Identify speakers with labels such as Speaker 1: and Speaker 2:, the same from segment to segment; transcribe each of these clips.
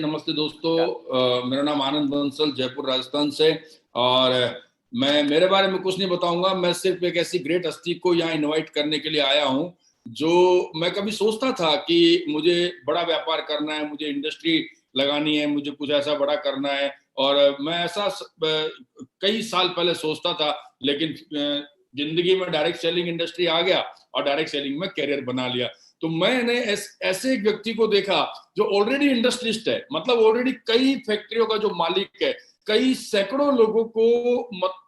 Speaker 1: नमस्ते दोस्तों, मेरा नाम आनंद बंसल जयपुर राजस्थान से। और मैं मेरे बारे में कुछ नहीं बताऊंगा। मैं सिर्फ एक ऐसी ग्रेट हस्ती को यहाँ इनवाइट करने के लिए आया हूँ जो मैं कभी सोचता था कि मुझे बड़ा व्यापार करना है, मुझे इंडस्ट्री लगानी है, मुझे कुछ ऐसा बड़ा करना है। और मैं ऐसा कई साल पहले सोचता था, लेकिन जिंदगी में डायरेक्ट सेलिंग इंडस्ट्री आ गया और डायरेक्ट सेलिंग में कैरियर बना लिया। तो मैंने ऐसे एक व्यक्ति को देखा जो ऑलरेडी इंडस्ट्रियलिस्ट है, मतलब ऑलरेडी कई फैक्ट्रियों का जो मालिक है, कई सैकड़ों लोगों को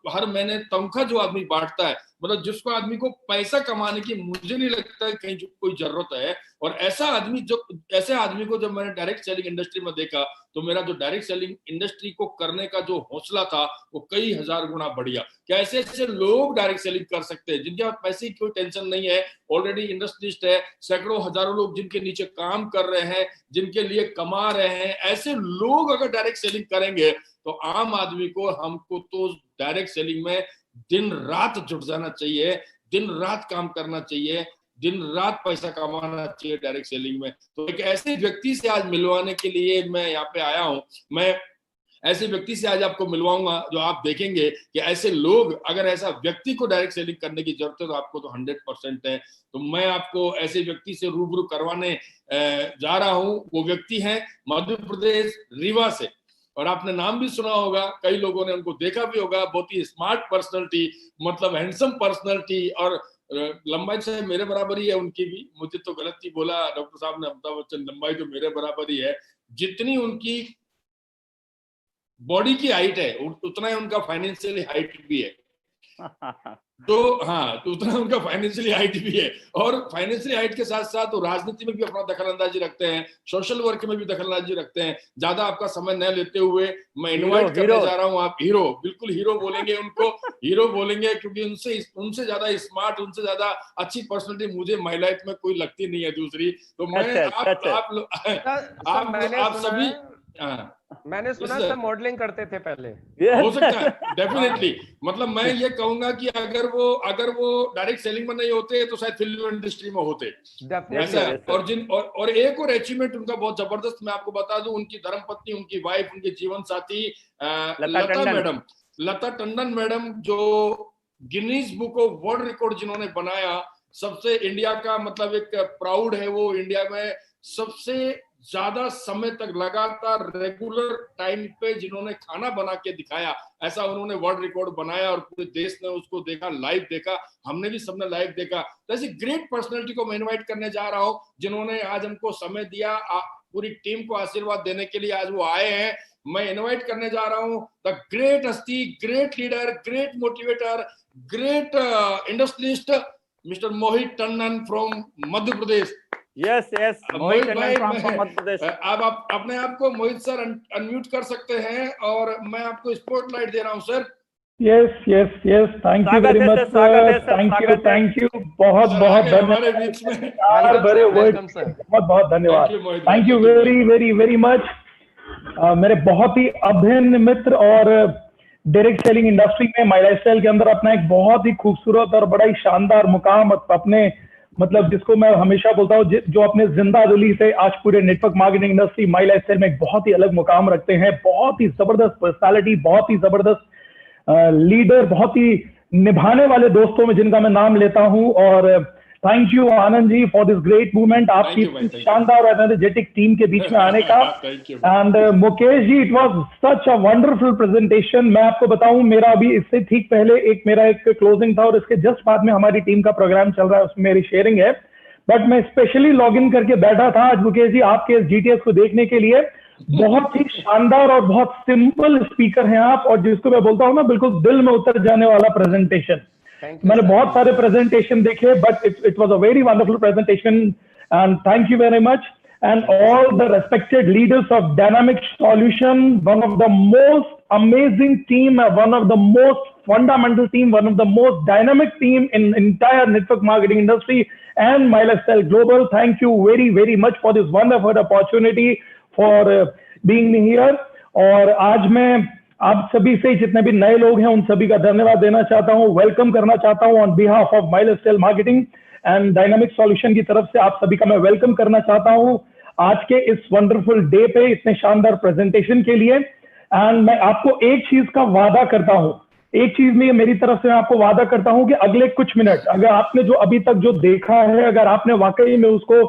Speaker 1: हर महीने तनख्वाह जो आदमी बांटता है, मतलब जिसको आदमी को पैसा कमाने की मुझे नहीं लगता है कहीं कोई जरूरत है। और ऐसे आदमी को जब मैंने डायरेक्ट सेलिंग इंडस्ट्री में देखा तो मेरा जो डायरेक्ट सेलिंग इंडस्ट्री को करने का जो हौसला था वो कई हजार गुना बढ़ गया। क्या ऐसे ऐसे लोग डायरेक्ट सेलिंग कर सकते हैं जिनके पास पैसे की कोई टेंशन नहीं है, ऑलरेडी इंडस्ट्रियलिस्ट है, सैकड़ों हजारों लोग जिनके नीचे काम कर रहे हैं, जिनके लिए कमा रहे हैं, ऐसे लोग अगर डायरेक्ट सेलिंग करेंगे तो आम आदमी को, हमको तो डायरेक्ट सेलिंग में दिन रात जुट जाना चाहिए, दिन रात काम करना चाहिए, दिन रात पैसा कमाना चाहिए डायरेक्ट सेलिंग में। तो एक ऐसे व्यक्ति से आज मिलवाने के लिए मैं यहाँ पे आया हूँ। मैं ऐसे व्यक्ति से आज आपको मिलवाऊंगा जो आप देखेंगे कि ऐसे लोग, अगर ऐसा व्यक्ति को डायरेक्ट सेलिंग करने की जरूरत है तो आपको तो 100% है। तो मैं आपको ऐसे व्यक्ति से रूबरू करवाने जा रहा हूँ। वो व्यक्ति है मध्य प्रदेश रीवा से, और आपने नाम भी सुना होगा, कई लोगों ने उनको देखा भी होगा। बहुत ही स्मार्ट पर्सनैलिटी, मतलब हैंडसम पर्सनैलिटी, और लंबाई से मेरे बराबर ही है उनकी भी। मुझे तो गलत ही बोला डॉक्टर साहब ने, अमिताभ बच्चन, लंबाई तो मेरे बराबर ही है। जितनी उनकी बॉडी की हाइट है उतना ही उनका फाइनेंशियल हाइट भी है। तो हाँ, तो उतना उनका फाइनेंशियली हाइट भी है। और फाइनेंशियली हाइट के साथ साथ वो राजनीति में भी अपना दखल अंदाजी रखते हैं, सोशल वर्क में भी दखल अंदाजी रखते हैं। ज्यादा आपका समय न लेते हुए मैं इनवाइट करने जा रहा हूँ। आप हीरो, बिल्कुल हीरो बोलेंगे उनको, हीरो बोलेंगे, क्योंकि उनसे ज्यादा स्मार्ट, उनसे ज्यादा अच्छी पर्सनैलिटी मुझे माई लाइफ में कोई लगती नहीं है दूसरी। तो मैं आप सभी,
Speaker 2: मैंने सुना सब मॉडलिंग करते थे पहले।
Speaker 1: हो सकता है, डेफिनेटली। मतलब मैं ये कहूंगा कि अगर वो डायरेक्ट सेलिंग में नहीं होते तो शायद फिल्म इंडस्ट्री में होते, ऐसा। और एक और अचीवमेंट उनका बहुत जबरदस्त, मैं आपको बता दूं, उनकी धर्मपत्नी, उनकी वाइफ, उनके जीवन साथी लता टंडन मैडम, जो Guinness book of world record जिन्होंने बनाया, सबसे इंडिया का मतलब एक प्राउड है वो, इंडिया में सबसे ज्यादा समय तक लगातार रेगुलर टाइम पे जिन्होंने खाना बना के दिखाया, ऐसा उन्होंने वर्ल्ड रिकॉर्ड बनाया। और पूरे देश ने उसको देखा, लाइव देखा, हमने भी सबने लाइव देखा। तो ऐसी ग्रेट पर्सनैलिटी को मैं इनवाइट करने जा रहा हूँ जिन्होंने आज हमको समय दिया, पूरी टीम को आशीर्वाद देने के लिए आज वो आए हैं। मैं इनवाइट करने जा रहा हूँ द ग्रेट हस्ती, great leader, great motivator, great industrialist, mister Mohit Tandon from Madhya Pradesh.
Speaker 3: Yes Mohit Tandon from Madhya Pradesh.
Speaker 1: आप अपने आप को मोहित सर अनम्यूट कर सकते हैं और मैं आपको स्पॉटलाइट दे रहा हूं sir.
Speaker 4: Yes thank you very much sir, thank you बहुत धन्यवाद, बहुत धन्यवाद, थैंक यू वेरी मच। मेरे बहुत ही अभिन्न मित्र और डायरेक्ट सेलिंग इंडस्ट्री में माई लाइफस्टाइल के अंदर अपना एक बहुत ही खूबसूरत और बड़ा ही शानदार मुकाम अपने, मतलब जिसको मैं हमेशा बोलता हूँ, जो अपने जिंदा दिली से आज पूरे नेटवर्क मार्केटिंग इंडस्ट्री माई लाइफस्टाइल में एक बहुत ही अलग मुकाम रखते हैं। बहुत ही जबरदस्त पर्सनालिटी, बहुत ही जबरदस्त लीडर, बहुत ही निभाने वाले दोस्तों में जिनका मैं नाम लेता हूं। और thank you Anand ji for this great movement, आपकी शानदार और एनर्जेटिक टीम के बीच में आने का। And Mukesh ji, it was such a wonderful presentation. मैं आपको बताऊं, मेरा अभी इससे ठीक पहले मेरा एक क्लोजिंग था और इसके जस्ट बाद में हमारी टीम का प्रोग्राम चल रहा है, उसमें मेरी शेयरिंग है। बट मैं स्पेशली लॉग इन करके बैठा था आज मुकेश जी आपके इस जीटीएस को देखने के लिए। बहुत ही शानदार और बहुत सिंपल स्पीकर हैं आप, और जिसको मैं बोलता हूँ ना, बिल्कुल दिल में उतर जाने वाला प्रेजेंटेशन। मैंने बहुत सारे प्रेजेंटेशन देखे, but it was a very wonderful presentation and thank you very much. And all the respected leaders of dynamic solution, one of the most amazing team, one of the most fundamental team, one of the most dynamic team in entire network marketing industry and My Lifestyle Global. Thank you very much for this wonderful opportunity for being here. और आज मैं आप सभी से, जितने भी नए लोग हैं, उन सभी का धन्यवाद देना चाहता हूँ, वेलकम करना चाहता हूँ on behalf of My Lifestyle Marketing and dynamic solution की तरफ से। आप सभी का मैं वेलकम करना चाहता हूँ। आज के इस वंडरफुल डे पे इतने शानदार प्रेजेंटेशन के लिए। एंड मैं आपको एक चीज का वादा करता हूं, एक चीज में मेरी तरफ से मैं आपको वादा करता हूं कि अगले कुछ मिनट अगर आपने जो अभी तक जो देखा है, अगर आपने वाकई में उसको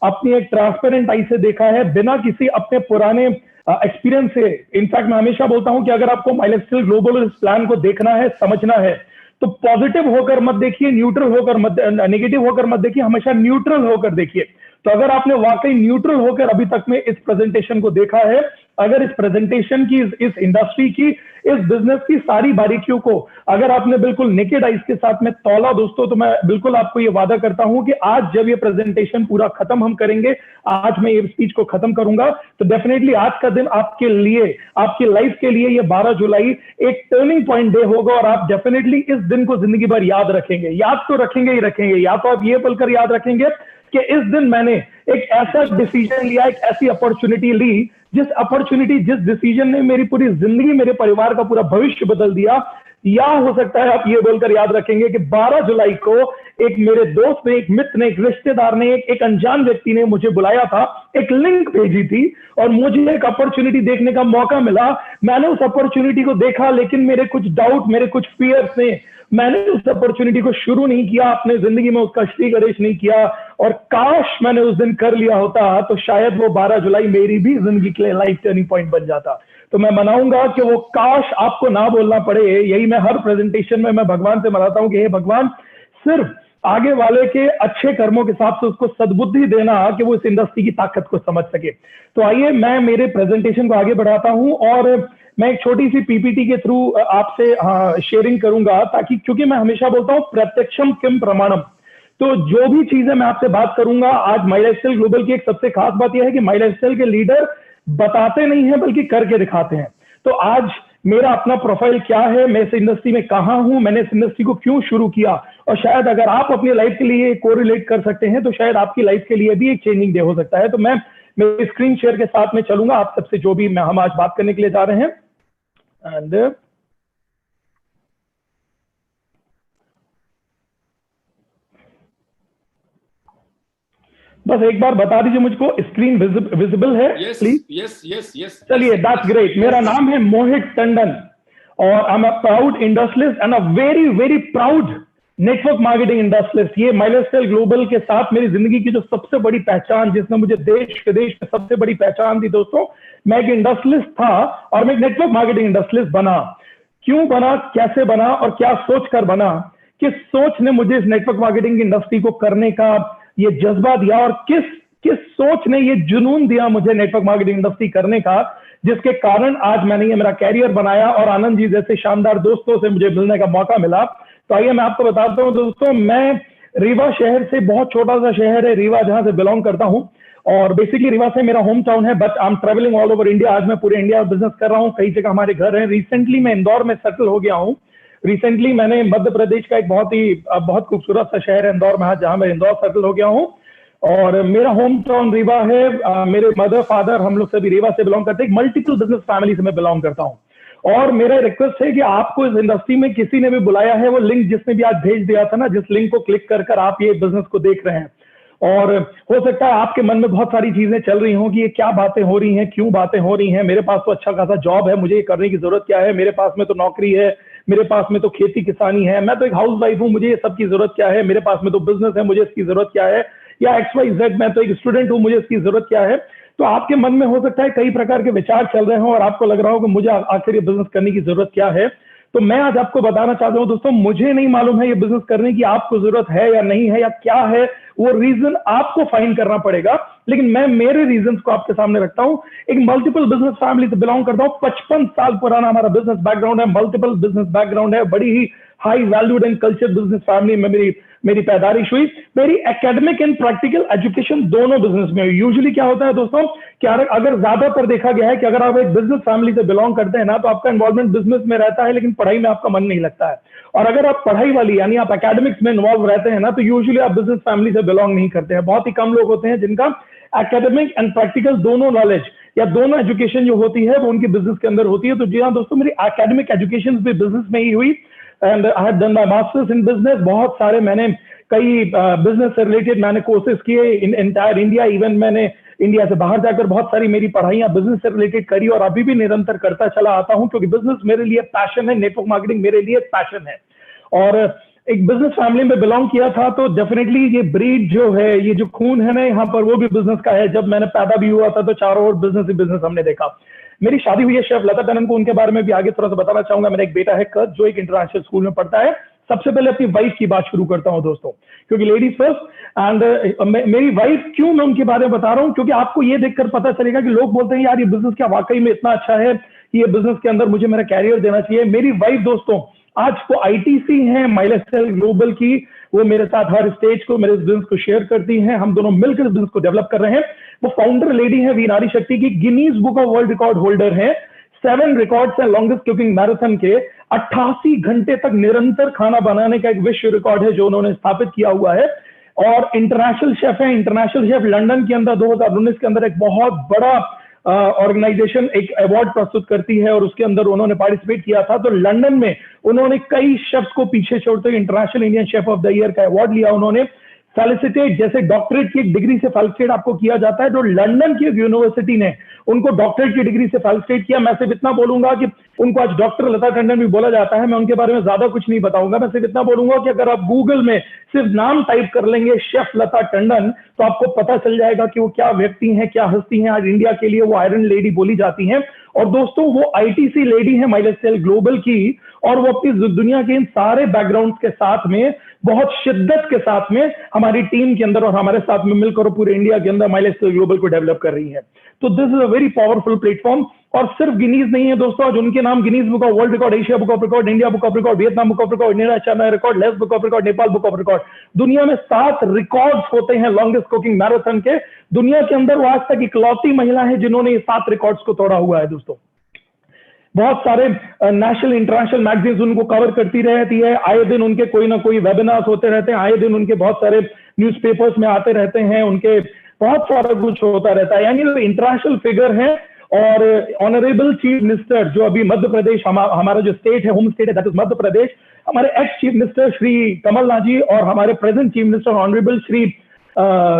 Speaker 4: अपनी एक ट्रांसपेरेंट आई से देखा है, बिना किसी अपने पुराने एक्सपीरियंस से, इनफैक्ट मैं हमेशा बोलता हूं कि अगर आपको माई लाइफस्टाइल ग्लोबल इस प्लान को देखना है, समझना है, तो पॉजिटिव होकर मत देखिए, न्यूट्रल होकर मत, नेगेटिव होकर मत देखिए, हमेशा न्यूट्रल होकर देखिए। तो अगर आपने वाकई न्यूट्रल होकर अभी तक में इस प्रेजेंटेशन को देखा है, अगर इस प्रेजेंटेशन की, इस इंडस्ट्री की, इस बिजनेस की सारी बारीकियों को अगर आपने बिल्कुल नेकेड आइज के साथ में तौला दोस्तों, तो मैं बिल्कुल आपको ये वादा करता हूं कि आज जब ये प्रेजेंटेशन पूरा खत्म हम करेंगे, आज मैं ये स्पीच को खत्म करूंगा, तो डेफिनेटली आज का दिन आपके लिए, आपकी लाइफ के लिए, ये 12 जुलाई एक टर्निंग पॉइंट डे होगा और आप डेफिनेटली इस दिन को जिंदगी भर याद रखेंगे। याद तो रखेंगे ही रखेंगे, या तो आप ये पलकर याद रखेंगे कि इस दिन मैंने एक ऐसा डिसीजन लिया, एक ऐसी अपॉर्चुनिटी ली, जिस डिसीजन ने मेरी पूरी जिंदगी, मेरे परिवार का पूरा भविष्य बदल दिया। या हो सकता है आप ये बोलकर याद रखेंगे कि 12 जुलाई को एक मेरे दोस्त ने, एक मित्र ने, एक रिश्तेदार ने, एक अनजान व्यक्ति ने मुझे बुलाया था, एक लिंक भेजी थी और मुझे एक अपॉर्चुनिटी देखने का मौका मिला। मैंने उस अपॉर्चुनिटी को देखा, लेकिन मेरे कुछ डाउट, मेरे कुछ फियर्स ने, मैंने उस अपॉर्चुनिटी को शुरू नहीं किया, अपने जिंदगी में उसका श्री गणेश नहीं किया। और काश मैंने उस दिन कर लिया होता तो शायद वो 12 जुलाई मेरी भी जिंदगी के लिए लाइफ टर्निंग पॉइंट बन जाता। तो मैं मनाऊंगा कि वो काश आपको ना बोलना पड़े। यही मैं हर प्रेजेंटेशन में मैं भगवान से मनाता हूं कि हे भगवान, सिर्फ आगे वाले के अच्छे कर्मों के हिसाब से उसको सद्बुद्धि देना कि वो इस इंडस्ट्री की ताकत को समझ सके। तो आइए मैं मेरे प्रेजेंटेशन को आगे बढ़ाता हूं और मैं एक छोटी सी पीपीटी के थ्रू आपसे शेयरिंग करूंगा, ताकि, क्योंकि मैं हमेशा बोलता हूं प्रत्यक्षम किम प्रमाणम। तो जो भी चीजें मैं आपसे बात करूंगा आज, माई लाइफस्टाइल ग्लोबल की एक सबसे खास बात यह है कि माई लाइफस्टाइल के लीडर बताते नहीं है बल्कि करके दिखाते हैं। तो आज मेरा अपना प्रोफाइल क्या है, मैं इस इंडस्ट्री में कहां हूं, मैंने इस इंडस्ट्री को क्यों शुरू किया, और शायद अगर आप अपनी लाइफ के लिए कोरिलेट कर सकते हैं तो शायद आपकी लाइफ के लिए भी एक चेंजिंग डे हो सकता है। तो मैं मेरे स्क्रीन शेयर के साथ में चलूंगा आप सबसे, जो भी हम आज बात करने के लिए जा रहे हैं। एंड बस एक बार बता दीजिए मुझको, स्क्रीन विजिबल है प्लीज?
Speaker 1: यस।
Speaker 4: चलिए, दैट्स ग्रेट। मेरा नाम है मोहित टंडन और I am a proud industrialist and a very very proud network marketing industrialist. ये माई लाइफस्टाइल ग्लोबल के साथ मेरी जिंदगी की जो सबसे बड़ी पहचान, जिसने मुझे देश विदेश में सबसे बड़ी पहचान दी दोस्तों, मैं एक इंडस्ट्रियलिस्ट था और मैं एक नेटवर्क मार्केटिंग इंडस्ट्रियलिस्ट बना। क्यों बना, कैसे बना और क्या सोच कर बना, किस सोच ने मुझे इस नेटवर्क मार्केटिंग की इंडस्ट्री को करने का ये जज्बा दिया, और किस सोच ने ये जुनून दिया मुझे नेटवर्क मार्केटिंग इंडस्ट्री करने का, जिसके कारण आज मैंने ये मेरा कैरियर बनाया और आनंद जी जैसे शानदार दोस्तों से मुझे मिलने का मौका मिला। तो आइए मैं आपको बताता हूं दोस्तों, मैं रीवा शहर से, बहुत छोटा सा शहर है रीवा, जहां से बिलोंग करता हूं, और बेसिकली रीवा से मेरा होम टाउन है, but I am travelling all over India. आज मैं पूरे इंडिया में बिजनेस कर रहा हूँ, कई जगह हमारे घर हैं। रिसेंटली मैं इंदौर में सेटल हो गया हूँ। रिसेंटली मैंने मध्य प्रदेश का एक बहुत खूबसूरत सा शहर है इंदौर में, जहां मैं इंदौर सेटल हो गया हूँ और मेरा होम टाउन रीवा है। मेरे मदर फादर हम लोग सभी रीवा से बिलोंग करते हैं। मल्टीपल बिजनेस फैमिली से मैं बिलोंग करता हूँ और मेरा रिक्वेस्ट है कि आपको इस इंडस्ट्री में किसी ने भी बुलाया है, वो लिंक जिसने भी आज भेज दिया था ना, जिस लिंक को क्लिक कर आप ये बिजनेस को देख रहे हैं, और हो सकता है आपके मन में बहुत सारी चीजें चल रही हों कि ये क्या बातें हो रही हैं, क्यों बातें हो रही हैं, मेरे पास तो अच्छा खासा जॉब है, मुझे ये करने की जरूरत क्या है, मेरे पास में तो नौकरी है, मेरे पास में तो खेती किसानी है, मैं तो एक हाउस वाइफ हूँ, मुझे ये सब की जरूरत क्या है, मेरे पास में तो बिजनेस है, मुझे इसकी जरूरत क्या है, या XYZ मैं तो एक स्टूडेंट हूँ, मुझे इसकी जरूरत क्या है। तो आपके मन में हो सकता है कई प्रकार के विचार चल रहे हों और आपको लग रहा हो कि मुझे आखिर ये बिजनेस करने की जरूरत क्या है। तो मैं आज आपको बताना चाहता हूं दोस्तों, मुझे नहीं मालूम है ये बिजनेस करने की आपको जरूरत है या नहीं है, या क्या है वो रीजन आपको फाइंड करना पड़ेगा, लेकिन मैं मेरे रीजंस को आपके सामने रखता हूं। एक मल्टीपल बिजनेस फैमिली से बिलोंग करता हूं, 55 साल पुराना हमारा बिजनेस बैकग्राउंड है, मल्टीपल बिजनेस बैकग्राउंड है, बड़ी ही high valued and culture business family में मेरी पैदाइश हुई। मेरी एकेडमिक एंड प्रैक्टिकल एजुकेशन दोनों बिजनेस में हुई। यूजुअली क्या होता है दोस्तों कि अगर ज्यादातर देखा गया है कि अगर आप एक बिजनेस फैमिली से बिलोंग करते हैं ना, तो आपका इन्वॉल्वमेंट बिजनेस में रहता है लेकिन पढ़ाई में आपका मन नहीं लगता है, और अगर आप पढ़ाई वाली यानी आप एकेडमिक्स में इन्वॉल्व रहते हैं ना, तो यूजुअली आप बिजनेस फैमिली से बिलोंग नहीं करते हैं। बहुत ही कम लोग होते हैं जिनका एकेडमिक एंड प्रैक्टिकल दोनों नॉलेज या दोनों एजुकेशन जो होती है वो उनकी बिजनेस के अंदर होती है। तो जी हाँ दोस्तों, मेरी एकेडमिक एजुकेशन भी बिजनेस में ही हुई and I have done my masters in business. बहुत सारे मैंने कई बिजनेस से रिलेटेड मैंने कोर्सेज किए इन एंटायर इंडिया। इवन मैंने इंडिया से बाहर जाकर बहुत सारी मेरी पढ़ाइयां बिजनेस से रिलेटेड करी और अभी भी निरंतर करता चला आता हूं, क्योंकि बिजनेस मेरे लिए पैशन है, नेटवर्क मार्केटिंग मेरे लिए पैशन है। और एक बिजनेस फैमिली में बिलोंग किया था, तो डेफिनेटली ये ब्रीड जो है, ये जो खून है ना यहाँ पर, वो भी बिजनेस का है। जब मैंने पैदा भी हुआ था तो चारों ओर बिजनेस ही बिजनेस हमने देखा। मेरी शादी हुई है शेफ लता टंडन को, उनके बारे में भी आगे थोड़ा सा बताना चाहूंगा। मेरा एक बेटा है कद, जो एक इंटरनेशनल स्कूल में पढ़ता है। सबसे पहले अपनी वाइफ की बात शुरू करता हूं दोस्तों, क्योंकि लेडीज फर्स्ट। एंड मेरी वाइफ, क्यों मैं उनके बारे में बता रहा हूं, क्योंकि आपको ये देखकर पता चलेगा कि लोग बोलते हैं यार ये बिजनेस क्या वाकई में इतना अच्छा है कि ये बिजनेस के अंदर मुझे मेरा कैरियर देना चाहिए। मेरी वाइफ दोस्तों आज वो आईटीसी है माइलस्टाइल ग्लोबल की, वो मेरे साथ हर स्टेज को, मेरे बिजनेस को शेयर करती हैं। हम दोनों मिलकर इस बिजनेस को डेवलप कर रहे हैं। वो फाउंडर लेडी है वी नारी शक्ति की, Guinness book of world record holder है। 7 रिकॉर्ड्स है लॉन्गेस्ट कुकिंग मैराथन के। 88 घंटे तक निरंतर खाना बनाने का एक विश्व रिकॉर्ड है जो उन्होंने स्थापित किया हुआ है। और इंटरनेशनल शेफ है। इंटरनेशनल शेफ लंदन के अंदर 2019 के अंदर एक बहुत बड़ा ऑर्गेनाइजेशन एक अवार्ड प्रस्तुत करती है और उसके अंदर उन्होंने पार्टिसिपेट किया था। तो लंदन में उन्होंने कई शेफ्स को पीछे छोड़ते हुए international Indian chef of the year का अवार्ड लिया। उन्होंने फेलिसिटेट, जैसे डॉक्टरेट की एक डिग्री से फेलिसिटेट आपको किया जाता है, जो लंदन की यूनिवर्सिटी ने उनको डॉक्टरेट की डिग्री से फेलिसिटेट किया। मैं सिर्फ इतना बोलूंगा कि उनको आज डॉक्टर लता टंडन भी बोला जाता है। मैं उनके बारे में ज्यादा कुछ नहीं बताऊंगा। मैं सिर्फ इतना बोलूंगा कि अगर आप गूगल में सिर्फ नाम टाइप कर लेंगे शेफ लता टंडन, तो आपको पता चल जाएगा कि वो क्या व्यक्ति हैं, क्या हस्ती हैं। आज इंडिया के लिए वो आयरन लेडी बोली जाती हैं। और दोस्तों वो आईटीसी लेडी है माइलस्टाइल ग्लोबल की, और वो अपनी दुनिया के इन सारे बैकग्राउंड के साथ में बहुत शिद्दत के साथ में हमारी टीम के अंदर और हमारे साथ में मिलकर पूरे इंडिया के अंदर माइलस्टाइल ग्लोबल को डेवलप कर रही है। तो this is a very powerful platform. और सिर्फ गिनीज नहीं है दोस्तों, आज उनके नाम Guinness book of world record, Asia book of record, India book of record, Vietnam book of record, India China record, less book of record, Nepal book of record. दुनिया में 7 रिकॉर्ड्स होते हैं लॉन्गेस्ट कुकिंग मैराथन के। दुनिया के अंदर वो आज तक इकलौती महिला है जिन्होंने ये 7 रिकॉर्ड्स को तोड़ा हुआ है दोस्तों। बहुत सारे नेशनल इंटरनेशनल मैगजीन्स उनको कवर करती रहती है। आए दिन उनके कोई ना कोई वेबिनार्स होते रहते हैं। आए दिन उनके बहुत सारे न्यूज़पेपर्स में आते रहते हैं। उनके बहुत सारा कुछ होता रहता है, यानी वो इंटरनेशनल फिगर है। और ऑनरेबल चीफ मिनिस्टर, जो अभी मध्य प्रदेश हमारा जो स्टेट है, होम स्टेट है, दैट इज मध्य प्रदेश, हमारे ex chief minister Shri Kamalnath ji और हमारे present chief minister honourable Shri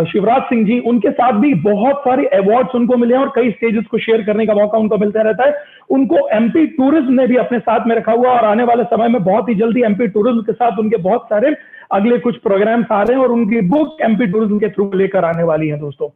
Speaker 4: Shivraj Singh ji, उनके साथ भी बहुत सारे अवार्ड्स उनको मिले हैं और कई स्टेजेस को शेयर करने का मौका उनको मिलता रहता है। उनको एमपी टूरिज्म ने भी अपने साथ में रखा हुआ और आने वाले समय में बहुत ही जल्दी एमपी टूरिज्म के साथ उनके बहुत सारे अगले कुछ प्रोग्राम्स आ रहे हैं और उनकी बुक एमपी टूरिज्म के थ्रू लेकर आने वाली है दोस्तों।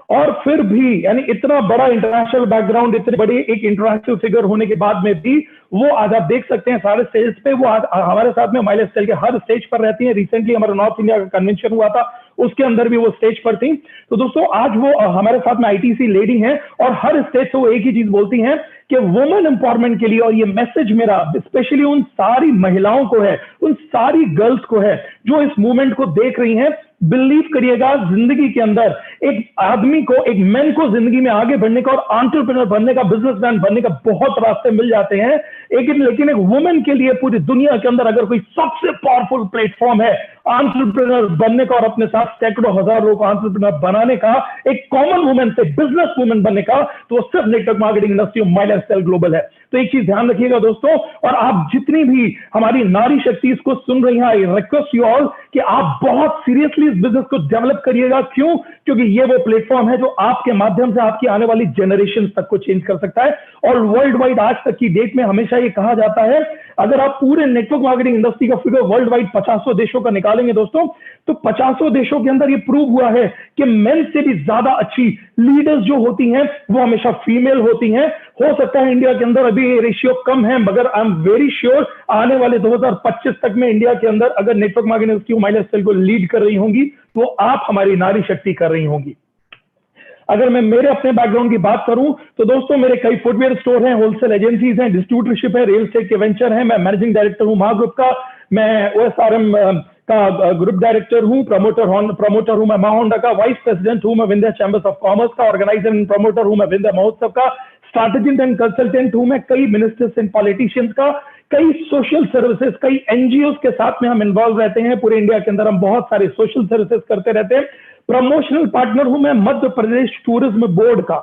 Speaker 4: और फिर भी, यानी इतना बड़ा इंटरनेशनल बैकग्राउंड, इतने बड़ी एक इंटरनेशनल फिगर होने के बाद में भी वो आज आप देख सकते हैं सारे स्टेज पे वो हमारे साथ में माइलस्टाइल के हर स्टेज पर रहती हैं। रिसेंटली हमारा नॉर्थ इंडिया का कन्वेंशन हुआ था, उसके अंदर भी वो स्टेज पर थी। तो दोस्तों आज वो हमारे साथ में आईटीसी लेडी हैं और हर स्टेज से वो एक ही चीज बोलती हैं कि वुमेन एम्पावरमेंट के लिए, और ये मैसेज मेरा स्पेशली उन सारी महिलाओं को है, उन सारी गर्ल्स को है जो इस मूवमेंट को देख रही हैं। बिलीव करिएगा, जिंदगी के अंदर एक आदमी को, एक मैन को जिंदगी में आगे बढ़ने का और एंटरप्रेन्योर बनने का, बिजनेसमैन बनने का बहुत रास्ते मिल जाते हैं, लेकिन एक वुमेन के लिए पूरी दुनिया के अंदर अगर कोई सबसे पावरफुल प्लेटफॉर्म है एंटरप्रेन्योर बनने का और अपने साथ सैकड़ों हजार लोगों को एंटरप्रेन्योर बनाने का, एक कॉमन वुमेन से बिजनेस वुमेन बनने का, तो सिर्फ नेटवर्क मार्केटिंग इंडस्ट्री माइलस्टाइल ग्लोबल है। तो एक चीज ध्यान रखिएगा दोस्तों, और आप जितनी भी हमारी नारी शक्ति इसको सुन रही हैं, आई रिक्वेस्ट यू ऑल कि आप बहुत सीरियसली इस बिजनेस को डेवलप करिएगा। क्यों? क्योंकि ये वो प्लेटफॉर्म है जो आपके माध्यम से आपकी आने वाली जनरेशन तक को चेंज कर सकता है। और वर्ल्ड वाइड आज तक की डेट में हमेशा ये कहा जाता है, अगर आप पूरे नेटवर्क मार्केटिंग इंडस्ट्री का फिगर वर्ल्ड वाइड 50 देशों का निकालेंगे दोस्तों, तो 50 देशों के अंदर ये प्रूव हुआ है कि मेन से भी ज्यादा अच्छी लीडर्स जो होती हैं वो हमेशा फीमेल होती हैं। हो सकता है इंडिया के अंदर अभी ये रेशियो कम है, मगर आई एम वेरी श्योर आने वाले 2025 तक में इंडिया के अंदर अगर नेटवर्क मार्केटिंग इंडस्ट्री माइलस्टाइल को लीड कर रही होंगी तो आप हमारी नारी शक्ति कर रही होंगी। अगर मैं मेरे अपने बैकग्राउंड की बात करूं तो दोस्तों मेरे कई फुटवेयर स्टोर हैं, होलसेल एजेंसीज हैं, डिस्ट्रीब्यूटरशिप है, रियल एस्टेट के वेंचर हैं। मैं मैनेजिंग डायरेक्टर हूं महाग्रुप का, मैं OSRM का ग्रुप डायरेक्टर हूं, प्रमोटर हूं मैं महाहोंडा का, वाइस प्रेसिडेंट हूं मैं विंध्या चैंबर्स ऑफ कॉमर्स का, ऑर्गेनाइजर एंड प्रमोटर हूं मैं विंध्या महोत्सव का, स्ट्रैटेजिस्ट एंड कंसल्टेंट हूं मैं कई मिनिस्टर्स एंड पॉलिटिशियंस का, कई सोशल सर्विसेज, कई एनजीओ के साथ में हम इन्वॉल्व रहते हैं। पूरे इंडिया के अंदर हम बहुत सारे सोशल सर्विसेज करते रहते हैं। प्रमोशनल पार्टनर हूं मैं मध्य प्रदेश टूरिज्म बोर्ड का,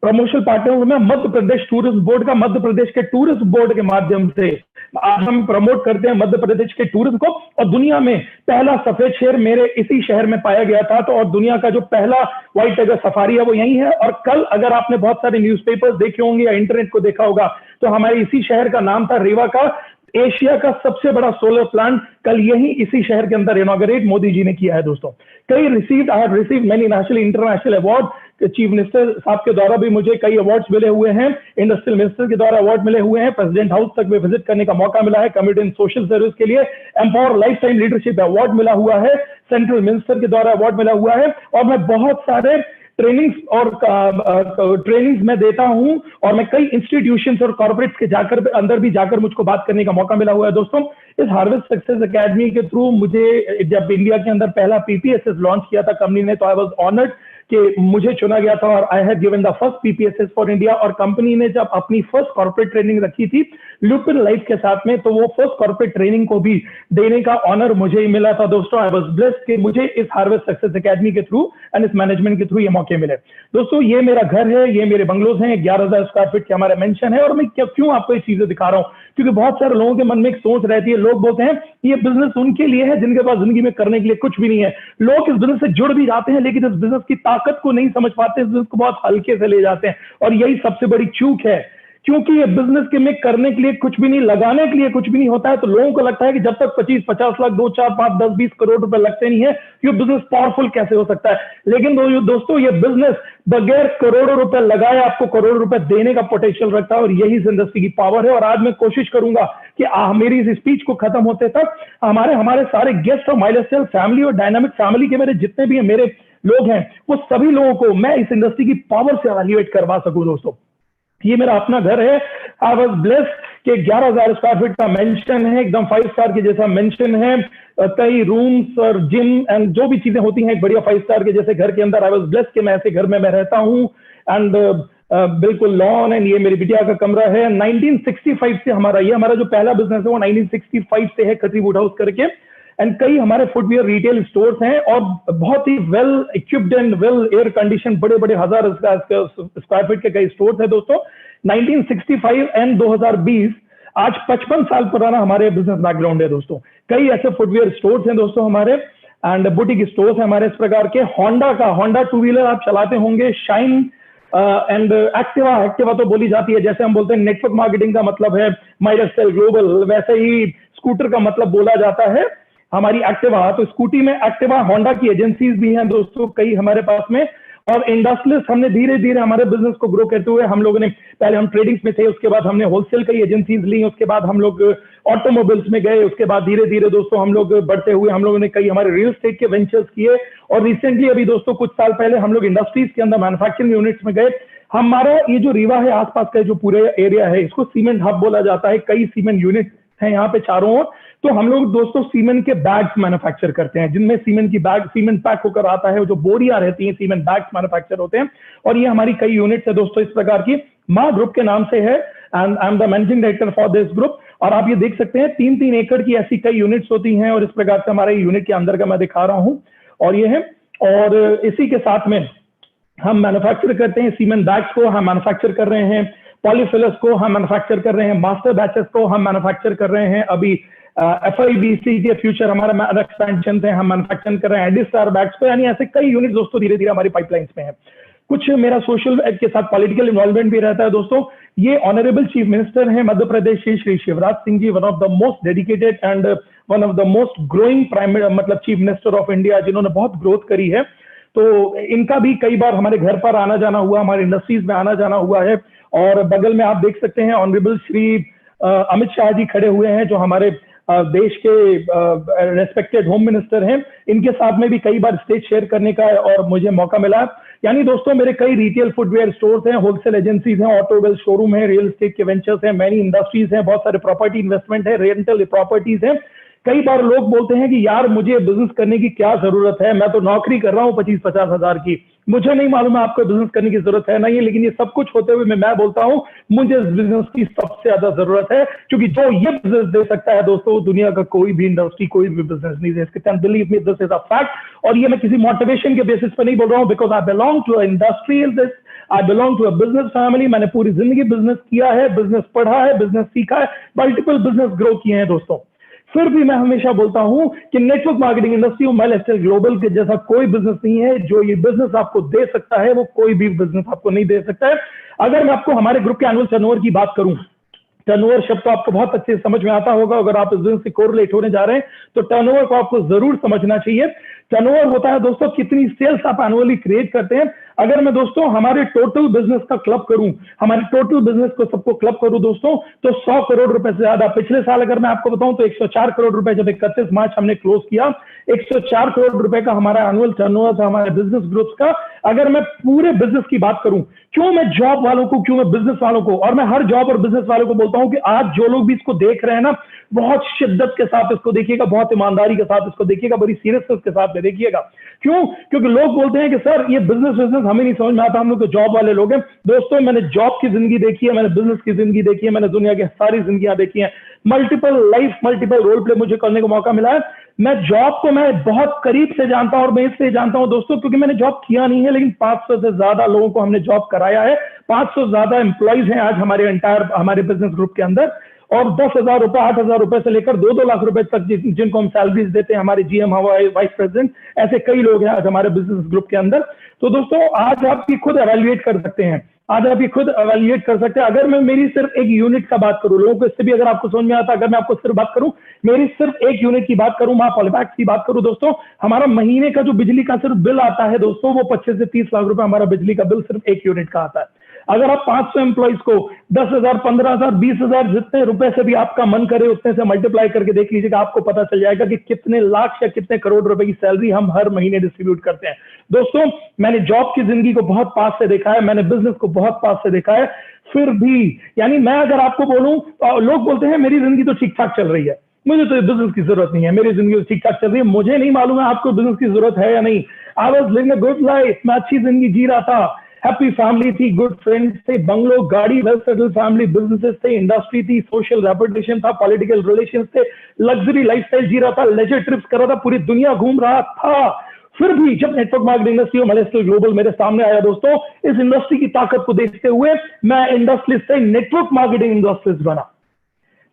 Speaker 4: प्रमोशनल पार्टनर हूं मैं मध्य प्रदेश टूरिज्म बोर्ड का। मध्य प्रदेश के टूरिज्म बोर्ड के माध्यम से आज हम प्रमोट करते हैं मध्य प्रदेश के टूरिज्म को, और दुनिया में पहला सफेद शेर मेरे इसी शहर में पाया गया था। तो और दुनिया का जो पहला व्हाइट टाइगर सफारी है वो यही है। और कल अगर आपने बहुत सारे न्यूज़पेपर्स देखे होंगे या इंटरनेट को देखा होगा तो हमारे इसी शहर का नाम था रेवा का एशिया का सबसे बड़ा सोलर प्लांट कल यही इसी शहर के अंदर इनॉग्रेट मोदी जी ने किया है दोस्तों। I have received many national international award. Chief minister साहब के द्वारा भी मुझे कई अवार्ड्स मिले हुए हैं, इंडस्ट्रियल मिनिस्टर के द्वारा अवार्ड मिले हुए हैं, प्रेसिडेंट हाउस तक में विजिट करने का मौका मिला है कम्युनिटी एंड सोशल सर्विस के लिए, empower life time leadership award मिला हुआ है, सेंट्रल मिनिस्टर के द्वारा अवार्ड मिला हुआ है, और मैं बहुत सारे ट्रेनिंग्स और ट्रेनिंग्स में देता हूं, और मैं कई इंस्टीट्यूशंस और कॉर्पोरेट्स के जाकर अंदर भी जाकर मुझको बात करने का मौका मिला हुआ है दोस्तों। इस हार्वेस्ट सक्सेस एकेडमी के थ्रू मुझे जब इंडिया के अंदर पहला पीपीएसएस लॉन्च किया था कंपनी ने, तो आई वाज ऑनर्ड कि मुझे चुना गया था और I have given the first PPSS for India. और कंपनी ने जब अपनी फर्स्ट कॉर्पोरेट ट्रेनिंग रखी थी लुपिन लाइफ के साथ में, तो वो फर्स्ट कॉर्पोरेट ट्रेनिंग को भी देने का ऑनर मुझे ही मिला था दोस्तों। आई वाज ब्लेस्ड कि मुझे इस हार्वेस्ट सक्सेस एकेडमी के थ्रू एंड इस मैनेजमेंट के थ्रू ये मौके मिले दोस्तों। ये मेरा घर है, ये मेरे बंगलोज हैं, 11,000 स्क्वायर फीट के हमारा मेंशन है। और मैं क्यों आपको ये चीजें दिखा रहा हूँ, क्योंकि बहुत सारे लोगों के मन में एक सोच रहती है, लोग बोलते हैं ये बिजनेस उनके लिए है जिनके पास जिंदगी में करने के लिए कुछ भी नहीं है। लोग इस बिजनेस से जुड़ भी जाते हैं लेकिन इस बिजनेस की ताकत को नहीं समझ पाते, इस बिजनेस को बहुत हल्के से ले जाते हैं, और यही सबसे बड़ी चूक है। क्योंकि ये बिजनेस के में करने के लिए कुछ भी नहीं, लगाने के लिए कुछ भी नहीं होता है, तो लोगों को लगता है कि जब तक 25-50 लाख 2, 4, 5, 10, 20 करोड़ रुपए लगते नहीं है ये बिजनेस पावरफुल कैसे हो सकता है। लेकिन दोस्तों ये बिजनेस बगैर करोड़ों रुपए लगाए आपको करोड़ों रुपए देने का पोटेंशियल रखता है, और यही इस इंडस्ट्री की पावर है। और आज मैं कोशिश करूंगा कि मेरी इस स्पीच को खत्म होते तक हमारे सारे गेस्ट और माई लाइफस्टाइल फैमिली और डायनामिक फैमिली के मेरे जितने भी मेरे लोग हैं वो सभी लोगों को मैं इस इंडस्ट्री की पावर से एवेल्युएट करवा सकूं दोस्तों। ये मेरा अपना घर है। आई वाज ब्लेस्ड कि 11,000 स्क्वायर फीट का मेंशन है, एकदम 5 स्टार के जैसा मेंशन है, कई रूम्स और जिम एंड जो भी चीजें होती हैं एक बढ़िया 5 स्टार के जैसे घर के अंदर। आई वाज ब्लेस्ड कि मैं ऐसे घर में मैं रहता हूँ, एंड बिल्कुल लॉन, एंड ये मेरी बिटिया का कमरा है। 1965 से हमारा जो पहला बिजनेस है वो 1965 से है, खत्री वुड हाउस करके, एंड कई हमारे फुटवियर रिटेल स्टोर्स हैं और बहुत ही well equipped and well air condition बड़े 1000 स्क्वायर फीट के कई स्टोर्स हैं दोस्तों। 1965 एंड 2020 आज 55 साल पुराना हमारे बिजनेस बैकग्राउंड है दोस्तों। कई ऐसे फुटवियर स्टोर्स हैं दोस्तों हमारे, एंड बुटीक स्टोर्स हैं हमारे इस प्रकार के। होंडा 2 व्हीलर आप चलाते होंगे, शाइन एंड एक्टिवा तो बोली जाती है, जैसे हम बोलते हैं नेटवर्क मार्केटिंग का मतलब है माई लाइफस्टाइल ग्लोबल, वैसे ही स्कूटर का मतलब बोला जाता है हमारी एक्टिवा। तो स्कूटी में एक्टिवा होंडा की एजेंसीज भी हैं दोस्तों कई हमारे पास में। और इंडस्ट्रियलिस्ट हमने धीरे धीरे हमारे बिजनेस को ग्रो करते हुए हम लोगों ने, पहले हम ट्रेडिंग्स में थे, उसके बाद हमने होलसेल कई एजेंसीज ली, उसके बाद हम लोग ऑटोमोबाइल्स में गए, उसके बाद धीरे धीरे दोस्तों हम लोग बढ़ते हुए हम लोगों ने कई हमारे रियल एस्टेट के वेंचर्स किए, और रिसेंटली अभी दोस्तों कुछ साल पहले हम लोग इंडस्ट्रीज के अंदर मैन्युफैक्चरिंग यूनिट्स में गए। हमारा ये जो रीवा है आसपास का जो पूरे एरिया है इसको सीमेंट हब बोला जाता है, कई सीमेंट यूनिट हैं यहाँ पे चारों ओर। तो हम लोग दोस्तों सीमेंट के बैग्स मैन्युफैक्चर करते हैं, जिनमें सीमेंट पैक होकर आता है, जो बोरियां रहती हैं सीमेंट बैग्स मैन्युफैक्चर होते हैं, और ये हमारी कई यूनिट्स है दोस्तों इस प्रकार की। माँ ग्रुप के नाम से है, and I am the managing director for this group. और आप ये देख सकते हैं 3-3 एकड़ की ऐसी कई यूनिट्स होती हैं, और इस प्रकार से हमारे यूनिट के अंदर का मैं दिखा रहा हूँ, और ये है। और इसी के साथ में हम मैन्युफैक्चर करते हैं सीमेंट बैग्स को, हम मैन्युफैक्चर कर रहे हैं पॉलीफिलर्स को, हम मैन्युफैक्चर कर रहे हैं मास्टर बैचेस को, हम मैन्युफैक्चर कर रहे हैं अभी FIBC के फ्यूचर हमारा एक्सपेंशन थे, हम मैन्युफैक्चर कर रहे हैं एडी स्टार बैग्स पे, यानी ऐसे कई यूनिट दोस्तों धीरे धीरे हमारी पाइपलाइंस में है। कुछ मेरा सोशल के साथ पॉलिटिकल इन्वॉल्वमेंट भी रहता है दोस्तों। ये ऑनरेबल चीफ मिनिस्टर हैं Madhya Pradesh Shri Shivraj Singh ji, one of the most dedicated and one of the most growing chief minister of India, जिन्होंने बहुत ग्रोथ करी है। तो इनका भी कई बार हमारे घर पर आना जाना हुआ, हमारे इंडस्ट्रीज में आना जाना हुआ है। और बगल में आप देख सकते हैं ऑनरेबल श्री अमित शाह जी खड़े हुए हैं, जो हमारे देश के रेस्पेक्टेड होम मिनिस्टर हैं। इनके साथ में भी कई बार स्टेज शेयर करने का और मुझे मौका मिला। यानी दोस्तों मेरे कई रिटेल फुटवेयर स्टोर्स हैं, होलसेल एजेंसीज हैं, ऑटोमोबाइल शोरूम है, रियल एस्टेट के वेंचर्स हैं, मैनी इंडस्ट्रीज हैं, बहुत सारे प्रॉपर्टी इन्वेस्टमेंट है, रेंटल प्रॉपर्टीज हैं। कई बार लोग बोलते हैं कि यार मुझे बिजनेस करने की क्या जरूरत है, मैं तो नौकरी कर रहा हूँ 25-50 हजार की, मुझे नहीं मालूम है आपको बिजनेस करने की जरूरत है नहीं है। लेकिन ये सब कुछ होते हुए मैं बोलता हूँ मुझे इस बिजनेस की सबसे ज्यादा जरूरत है, क्योंकि जो ये बिजनेस दे सकता है दोस्तों दुनिया का कोई भी इंडस्ट्री, कोई भी बिजनेस नहीं दे सकता। Believe me, this is a fact. और ये मैं किसी मोटिवेशन के बेसिस पर नहीं बोल रहा हूँ, because I belong to industry I belong to a business family, मैंने पूरी जिंदगी बिजनेस किया है, बिजनेस पढ़ा है, बिजनेस सीखा है, मल्टीपल बिजनेस ग्रो किए हैं दोस्तों। फिर भी मैं हमेशा बोलता हूं कि नेटवर्क मार्केटिंग इंडस्ट्री और माई लाइफस्टाइल ग्लोबल के जैसा कोई बिजनेस नहीं है। जो ये बिजनेस आपको दे सकता है वो कोई भी बिजनेस आपको नहीं दे सकता है। अगर मैं आपको हमारे ग्रुप के एनुअल टर्नओवर की बात करूं, टर्नओवर शब्द तो आपको बहुत अच्छे से समझ में आता होगा। अगर आप इस बिजनेस से कोरिलेट होने जा रहे हैं तो टर्नओवर को आपको जरूर समझना चाहिए। टर्नओवर होता है दोस्तों कितनी सेल्स आप एनुअली क्रिएट करते हैं। अगर मैं दोस्तों हमारे टोटल बिजनेस का क्लब करूं, हमारे टोटल बिजनेस को सबको क्लब करूं दोस्तों, तो 100 करोड़ रुपए से ज्यादा। पिछले साल अगर मैं आपको बताऊं तो 104 करोड़ रुपए जब 31 मार्च हमने क्लोज किया, 104 करोड़ रुपए का हमारा एनुअल टर्नओवर था हमारे बिजनेस ग्रुप्स का। अगर मैं पूरे बिजनेस की बात करूं, क्यों मैं जॉब वालों को, क्यों मैं बिजनेस वालों को, और मैं हर जॉब और बिजनेस वालों को बोलता हूं कि आज जो लोग भी इसको देख रहे हैं ना, बहुत शिद्दत के साथ इसको देखिएगा, बहुत ईमानदारी के साथ इसको देखिएगा, बड़ी सीरियसनेस के साथ में देखिएगा। क्यों? क्योंकि लोग बोलते हैं कि सर ये बिजनेस हमें नहीं समझ में आता, हम लोग तो जॉब वाले लोग हैं। दोस्तों मैंने जॉब की जिंदगी देखी है, मैंने बिजनेस की जिंदगी देखी है, मैंने दुनिया की सारी जिंदगियां देखी हैं, multiple life, multiple role play मुझे करने का मौका मिला है। मैं जॉब को मैं बहुत करीब से जानता हूं, और मैं इसलिए जानता हूं दोस्तों क्योंकि मैंने जॉब किया नहीं है, लेकिन 500 से ज्यादा लोगों को हमने जॉब कराया है। 500 ज्यादा एम्प्लॉइज हैं आज हमारे बिजनेस ग्रुप के अंदर, और 10,000 रुपए, 8,000 रुपए से लेकर 2-2 लाख रुपए तक जिनको हम सैलरीज देते हैं, हमारे जीएम, हमारे वाइस प्रेसिडेंट, ऐसे कई लोग हैं आज हमारे बिजनेस ग्रुप के अंदर। तो दोस्तों आज आप ये खुद एवेल्युएट कर सकते हैं, आज आप ये खुद एवेल्युएट कर सकते हैं। अगर मैं मेरी सिर्फ एक यूनिट का बात करूं, लोगों को इससे भी अगर आपको समझ में आता, अगर मैं आपको सिर्फ बात करूं, मेरी सिर्फ एक यूनिट की बात करूं, मैं पॉलीबैग्स की बात करूं दोस्तों, हमारा महीने का जो बिजली का सिर्फ बिल आता है दोस्तों, वो 25 से 30 लाख रुपए हमारा बिजली का बिल सिर्फ एक यूनिट का आता है। अगर आप 500 एम्प्लॉइज को 10,000, 15,000, 20,000 जितने रुपए से भी आपका मन करे उतने से मल्टीप्लाई करके देख लीजिएगा, आपको पता चल जाएगा कि कितने लाख या कितने करोड़ रुपए की सैलरी हम हर महीने डिस्ट्रीब्यूट करते हैं। दोस्तों मैंने जॉब की जिंदगी को बहुत पास से देखा है, मैंने बिजनेस को बहुत पास से देखा है। फिर भी यानी मैं अगर आपको बोलूं, लोग बोलते हैं मेरी जिंदगी तो ठीक ठाक चल रही है, मुझे तो बिजनेस की जरूरत नहीं है, मेरी जिंदगी तो ठीक ठाक चल रही है। मुझे नहीं मालूम है आपको बिजनेस की जरूरत है या नहीं। I was living a good life, मैं अच्छी जिंदगी जी रहा था, हैप्पी फैमिली थी, गुड फ्रेंड्स थे, बंगलो, गाड़ी, वेल सेटल्ड फैमिली, बिजनेसेस थे, इंडस्ट्री थी, सोशल रेपुटेशन था, पॉलिटिकल रिलेशंस थे, लग्जरी लाइफस्टाइल जी रहा था, लेजर ट्रिप्स कर रहा था, पूरी दुनिया घूम रहा था। फिर भी जब नेटवर्क मार्केटिंग इंडस्ट्री और माई लाइफस्टाइल ग्लोबल मेरे सामने आया दोस्तों, इस इंडस्ट्री की ताकत को देखते हुए मैं इंडस्ट्रियलिस्ट से नेटवर्क मार्केटिंग इंडस्ट्रियलिस्ट बना।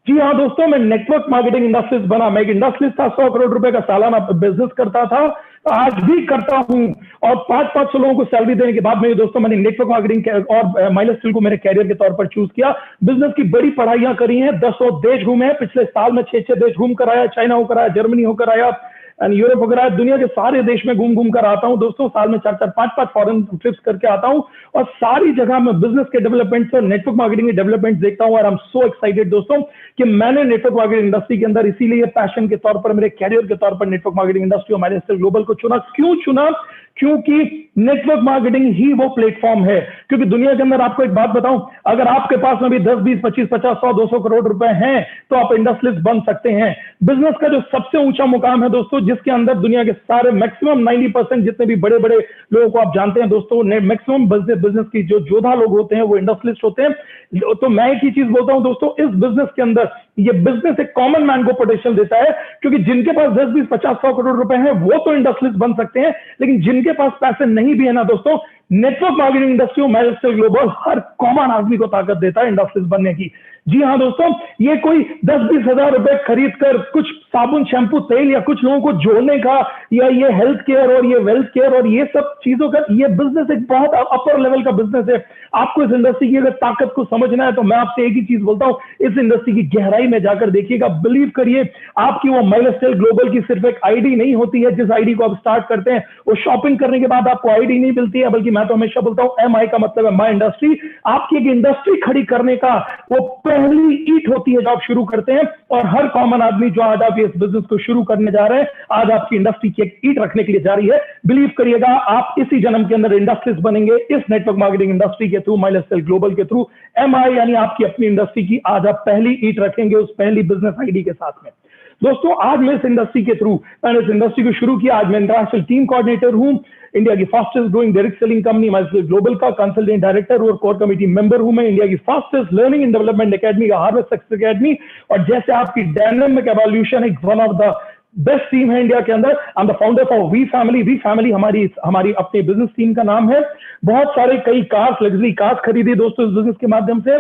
Speaker 4: जी हाँ दोस्तों, मैं नेटवर्क मार्केटिंग इंडस्ट्रियलिस्ट बना। मैं एक इंडस्ट्रियलिस्ट था, 100 करोड़ रुपए का सालाना बिजनेस करता था, आज भी करता हूं, और 500 लोगों को सैलरी देने के बाद में दोस्तों मैंने नेटवर्क मार्केटिंग और माई लाइफस्टाइल को मेरे कैरियर के तौर पर चूज किया। बिजनेस की बड़ी पढ़ाइयां करी हैं, 10 देश घूमे हैं, पिछले साल में 6 देश घूम कर आया, चाइना होकर आया, जर्मनी होकर आया, यूरोप वगैरह दुनिया के सारे देश में घूम कर आता हूं दोस्तों। साल में 4-4, 5-5 फॉरेन ट्रिप्स करके आता हूं, और सारी जगह मैं बिजनेस के डेवलपमेंट और नेटवर्क मार्केटिंग के डेवलपमेंट देखता हूं। और आई एम सो एक्साइटेड दोस्तों कि मैंने नेटवर्क मार्केटिंग इंडस्ट्री के अंदर इसीलिए पैशन के तौर पर, मेरे कैरियर के तौर पर नेटवर्क मार्केटिंग इंडस्ट्री और माई लाइफस्टाइल ग्लोबल को चुना। क्यों चुना? क्योंकि नेटवर्क मार्केटिंग ही वो प्लेटफॉर्म है। क्योंकि दुनिया के अंदर आपको एक बात बताऊं, अगर आपके पास में भी 10, 20, 25, 50, 100, 200 करोड़ रुपए हैं तो आप इंडस्ट्रियलिस्ट बन सकते हैं। बिजनेस का जो सबसे ऊंचा मुकाम है दोस्तों, जिसके अंदर दुनिया के सारे मैक्सिमम 90% जितने भी बड़े बड़े लोगों को आप जानते हैं दोस्तों, मैक्सिमम बिजनेस की जो जोधा लोग होते हैं वो इंडस्ट्रियलिस्ट होते हैं। तो मैं एक ही चीज बोलता हूं दोस्तों, इस बिजनेस के अंदर ये बिजनेस एक कॉमन मैन को पोटेंशियल देता है, क्योंकि जिनके पास 10, 20, 50, 100 करोड़ रुपए हैं वो तो इंडस्ट्रियलिस्ट बन सकते हैं, लेकिन जिनके पास पैसे नहीं भी है ना दोस्तों, नेटवर्क मार्केटिंग इंडस्ट्री और माई लाइफस्टाइल ग्लोबल हर कॉमन आदमी को ताकत देता है इंडस्ट्रियलिस्ट बनने की। जी हाँ दोस्तों, ये कोई 10-20 हजार रुपए खरीद कर कुछ साबुन, शैम्पू, तेल या कुछ लोगों को जोड़ने का, या ये हेल्थ केयर और ये वेल्थ केयर और ये सब चीजों का, ये बिजनेस एक बहुत अपर लेवल का बिजनेस है। आपको इस इंडस्ट्री की अगर ताकत को समझना है तो मैं आपसे एक ही चीज बोलता हूं, इस इंडस्ट्री की गहराई में जाकर देखिएगा। बिलीव करिए, आपकी वो माई लाइफस्टाइल ग्लोबल की सिर्फ एक आईडी नहीं होती है, जिस आईडी को आप स्टार्ट करते हैं वो शॉपिंग करने के बाद आपको आईडी नहीं मिलती है, बल्कि मैं तो हमेशा बोलता हूं MI का मतलब है माई इंडस्ट्री। आपकी एक इंडस्ट्री खड़ी करने का वो पहली ईट होती है जो आप शुरू करते हैं। और हर कॉमन आदमी जो आज आप इस बिजनेस को शुरू करने जा रहे हैं, आज आपकी इंडस्ट्री की एक ईट रखने के लिए जा रही है। बिलीव करिएगा, आप इसी जन्म के अंदर इंडस्ट्रियलिस्ट बनेंगे इस नेटवर्क मार्केटिंग इंडस्ट्री के थ्रू, माई लाइफस्टाइल ग्लोबल के थ्रू। MI यानी आपकी अपनी इंडस्ट्री की आज आप पहली ईट रखेंगे उस पहली बिजनेस आईडी के साथ में। दोस्तों आज मैं इस इंडस्ट्री के थ्रू, मैंने इस इंडस्ट्री को शुरू किया। आज मैं इंटरनेशनल टीम कोऑर्डिनेटर हूं, इंडिया की fastest growing direct selling company my lifestyle global का कंसल्टेंट डायरेक्टर और कोर कमेटी मेंबर हूं मैं, इंडिया की fastest learning and development academy का हार्वेस्ट सक्सेस एकेडमी। और जैसे आपकी डायनामिक एवोल्यूशन एक one of the best team है इंडिया के अंदर। I am the founder for V family. V family हमारी अपनी बिजनेस टीम का नाम है। बहुत सारे कई कार्स, लग्जरी कार्स खरीदी दोस्तों इस बिजनेस के माध्यम से।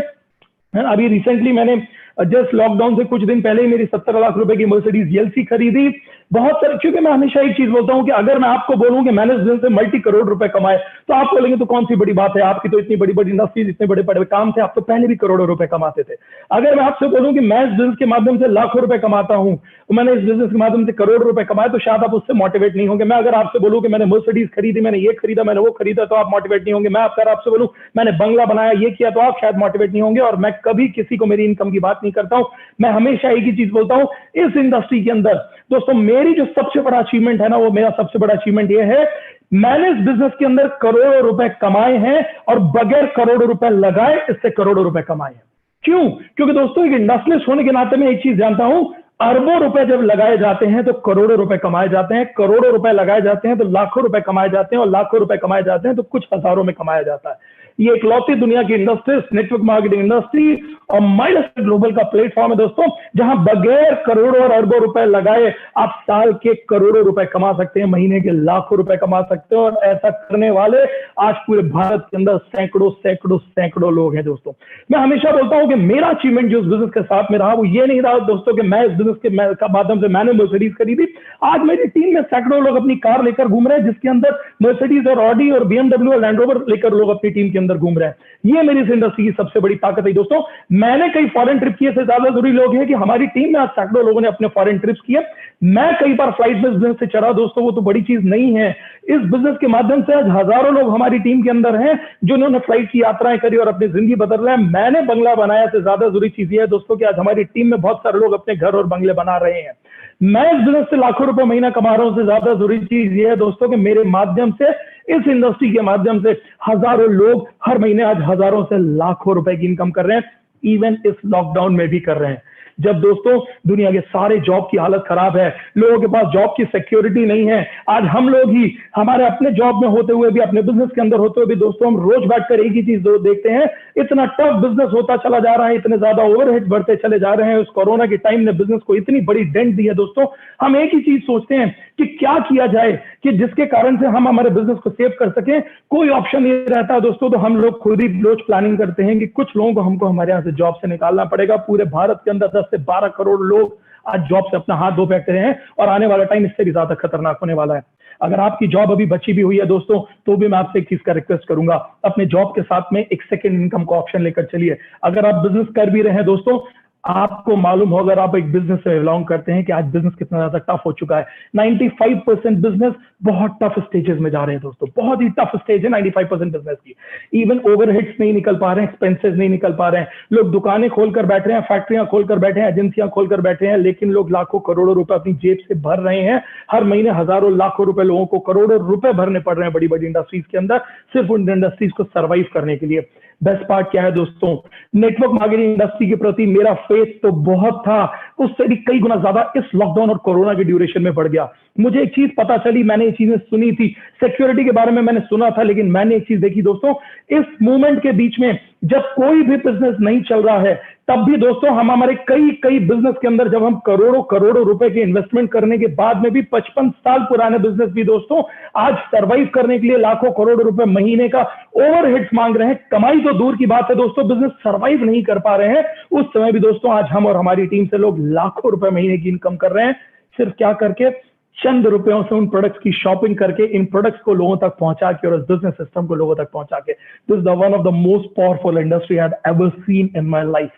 Speaker 4: अभी रिसेंटली मैंने जस्ट लॉकडाउन से कुछ दिन पहले ही मेरी 17 लाख रुपए की मर्सिडीज एलसी खरीदी। बहुत सारे, क्योंकि मैं हमेशा एक चीज बोलता हूं कि अगर मैं आपको बोलूं कि मैंने इस बिजनेस से मल्टी करोड़ रुपए कमाए, तो आप बोलेंगे तो कौन सी बड़ी बात है, आपकी तो इतनी बड़ी बड़ी इंडस्ट्रीज, इतने बड़े बड़े काम थे, आप तो पहले भी करोड़ों रुपए कमाते थे। अगर मैं आपसे बोलूं कि मैं इस बिजनेस के माध्यम से लाखों रुपए कमाता हूं, तो मैंने इस बिजनेस के माध्यम से करोड़ रुपए कमाए, तो शायद आप उससे मोटिवेट नहीं होंगे। मैं अगर आपसे बोलूं कि मैंने मर्सिडीज खरीदी, मैंने ये खरीदा, मैंने वो खरीदा, तो आप मोटिवेट नहीं होंगे। मैं अगर आपसे बोलूं मैंने बंगला बनाया, ये किया, तो आप शायद मोटिवेट नहीं होंगे। और मैं कभी किसी को मेरी इनकम की बात नहीं करता हूं। मैं हमेशा एक ही चीज बोलता हूं, इस इंडस्ट्री के अंदर दोस्तों मेरी जो सबसे बड़ा अचीवमेंट है ना, वो मेरा सबसे बड़ा अचीवमेंट ये है, मैंने इस बिजनेस के अंदर करोड़ों रुपए कमाए हैं और बगैर करोड़ों रुपए लगाए इससे करोड़ों रुपए कमाए हैं। क्यों? क्योंकि दोस्तों एक इंडस्ट्रियलिस्ट होने के नाते मैं एक चीज जानता हूं, अरबों रुपए जब लगाए जाते हैं तो करोड़ों रुपए कमाए जाते हैं, करोड़ों रुपए लगाए जाते हैं तो लाखों रुपए कमाए जाते हैं, और लाखों रुपए कमाए जाते हैं तो कुछ हजारों में कमाया जाता है। ये इकलौती दुनिया की इंडस्ट्री, नेटवर्क मार्केटिंग इंडस्ट्री और माइलस्टोन ग्लोबल का प्लेटफॉर्म है दोस्तों, जहां बगैर करोड़ों और अरबों रुपए लगाए आप साल के करोड़ों रुपए कमा सकते हैं, महीने के लाखों रुपए कमा सकते हैं। और ऐसा करने वाले आज पूरे भारत के अंदर सैकड़ों सैकड़ों सैकड़ों लोग हैं दोस्तों। मैं हमेशा बोलता हूं कि मेरा अचीवमेंट जो इस बिजनेस के साथ में रहा, वो ये नहीं रहा दोस्तों कि मैं इस बिजनेस के माध्यम से मैंने मर्सिडीज खरीदी। आज मेरी टीम में सैकड़ों लोग अपनी कार लेकर घूम रहे हैं, जिसके अंदर मर्सिडीज और ऑडी और BMW और लैंड रोवर लेकर लोग अपनी टीम के अंदर घूम रहे हैं। ये मेरी इस इंडस्ट्री की सबसे बड़ी ताकत है दोस्तों। मैंने कई फॉरेन ट्रिप किए, से ज्यादा जरूरी लोग हैं कि हमारी टीम में आज सैकड़ों लोगों ने अपने फॉरेन ट्रिप्स किए। मैं कई बार फ्लाइट में बिजनेस से चढ़ा दोस्तों, वो तो बड़ी चीज नहीं है। इस बिजनेस के माध्यम से आज हजारों लोग हमारी टीम के अंदर हैं जिन्होंने फ्लाइट की यात्राएं करी और अपनी जिंदगी बदल रहे हैं। मैंने बंगला बनाया से ज्यादा जरूरी चीज ये है दोस्तों कि आज हमारी टीम में बहुत सारे लोग अपने घर और बंगले बना रहे हैं। मैं इस बिजनेस से लाखों रुपए महीना कमा रहा हूं, से ज्यादा जरूरी चीज ये है दोस्तों कि मेरे माध्यम से, इस इंडस्ट्री के माध्यम से हजारों लोग हर महीने आज हजारों से लाखों रुपए की इनकम कर रहे हैं, इवन इस लॉकडाउन में भी कर रहे हैं। जब दोस्तों दुनिया के सारे जॉब की हालत खराब है, लोगों के पास जॉब की सिक्योरिटी नहीं है, आज हम लोग ही हमारे अपने जॉब में होते हुए भी, अपने बिजनेस के अंदर होते हुए भी दोस्तों हम रोज बैठकर एक ही चीज देखते हैं, इतना टफ बिजनेस होता चला जा रहा है, इतने ज्यादा ओवरहेड बढ़ते चले जा रहे हैं। उस कोरोना के टाइम ने बिजनेस को इतनी बड़ी डेंट दी है दोस्तों। हम एक ही चीज सोचते हैं कि क्या किया जाए कि जिसके कारण से हम हमारे बिजनेस को सेव कर सकें। कोई ऑप्शन नहीं रहता दोस्तों, तो हम लोग खुद ही रोज प्लानिंग करते हैं कि कुछ लोगों को हमको हमारे यहाँ से जॉब से निकालना पड़ेगा। पूरे भारत के अंदर 10 से 12 करोड़ लोग आज जॉब से अपना हाथ धो बैठे हैं, और आने वाला टाइम इससे भी ज्यादा खतरनाक होने वाला है। अगर आपकी जॉब अभी बची भी हुई है दोस्तों, तो भी मैं आपसे एक चीज का रिक्वेस्ट करूंगा, अपने जॉब के साथ में एक सेकंड इनकम का ऑप्शन लेकर चलिए। अगर आप बिजनेस कर भी रहे हैं दोस्तों, आपको मालूम होगा, अगर आप एक बिजनेस से बिलोंग करते हैं, कि आज बिजनेस कितना ज्यादा टफ हो चुका है। 95% बिजनेस बहुत टफ स्टेजेस में जा रहे हैं दोस्तों, बहुत ही टफ स्टेज है 95% बिजनेस की। इवन ओवरहेड्स नहीं निकल पा रहे हैं, एक्सपेंसेस नहीं निकल पा रहे हैं। लोग दुकानें खोलकर बैठ रहे हैं, फैक्ट्रियां खोलकर बैठे हैं, एजेंसियां खोलकर बैठे हैं, लेकिन लोग लाखों करोड़ों रुपए अपनी जेब से भर रहे हैं। हर महीने हजारों लाखों रुपए लोगों को करोड़ों रुपए भरने पड़ रहे हैं बड़ी बड़ी इंडस्ट्रीज के अंदर, सिर्फ उन इंडस्ट्रीज को सर्वाइव करने के लिए। बेस्ट पार्ट क्या है दोस्तों, नेटवर्क मार्केटिंग इंडस्ट्री के प्रति मेरा फेथ तो बहुत था, उससे भी कई गुना ज्यादा इस लॉकडाउन और कोरोना के ड्यूरेशन में बढ़ गया। मुझे एक चीज पता चली, मैंने ये चीजें सुनी थी, सिक्योरिटी के बारे में मैंने सुना था, लेकिन मैंने एक चीज देखी दोस्तों, इस मूवमेंट के बीच में जब कोई भी बिजनेस नहीं चल रहा है, तब भी दोस्तों हम हमारे कई बिजनेस के अंदर जब हम करोड़ों करोड़ों रुपए के इन्वेस्टमेंट करने के बाद में भी 55 साल पुराने बिजनेस भी दोस्तों आज सर्वाइव करने के लिए लाखों करोड़ों रुपए महीने का ओवरहेड्स मांग रहे हैं। कमाई तो दूर की बात है दोस्तों, बिजनेस सर्वाइव नहीं कर पा रहे हैं। उस समय भी दोस्तों आज हम और हमारी टीम से लोग लाखों रुपए महीने की इनकम कर रहे हैं, सिर्फ क्या करके, चंद रुपयों से उन प्रोडक्ट्स की शॉपिंग करके, इन प्रोडक्ट्स को लोगों तक पहुंचा के, और इस बिजनेस सिस्टम को लोगों तक पहुंचा के। This is the one of the most powerful industry I have ever seen in my life.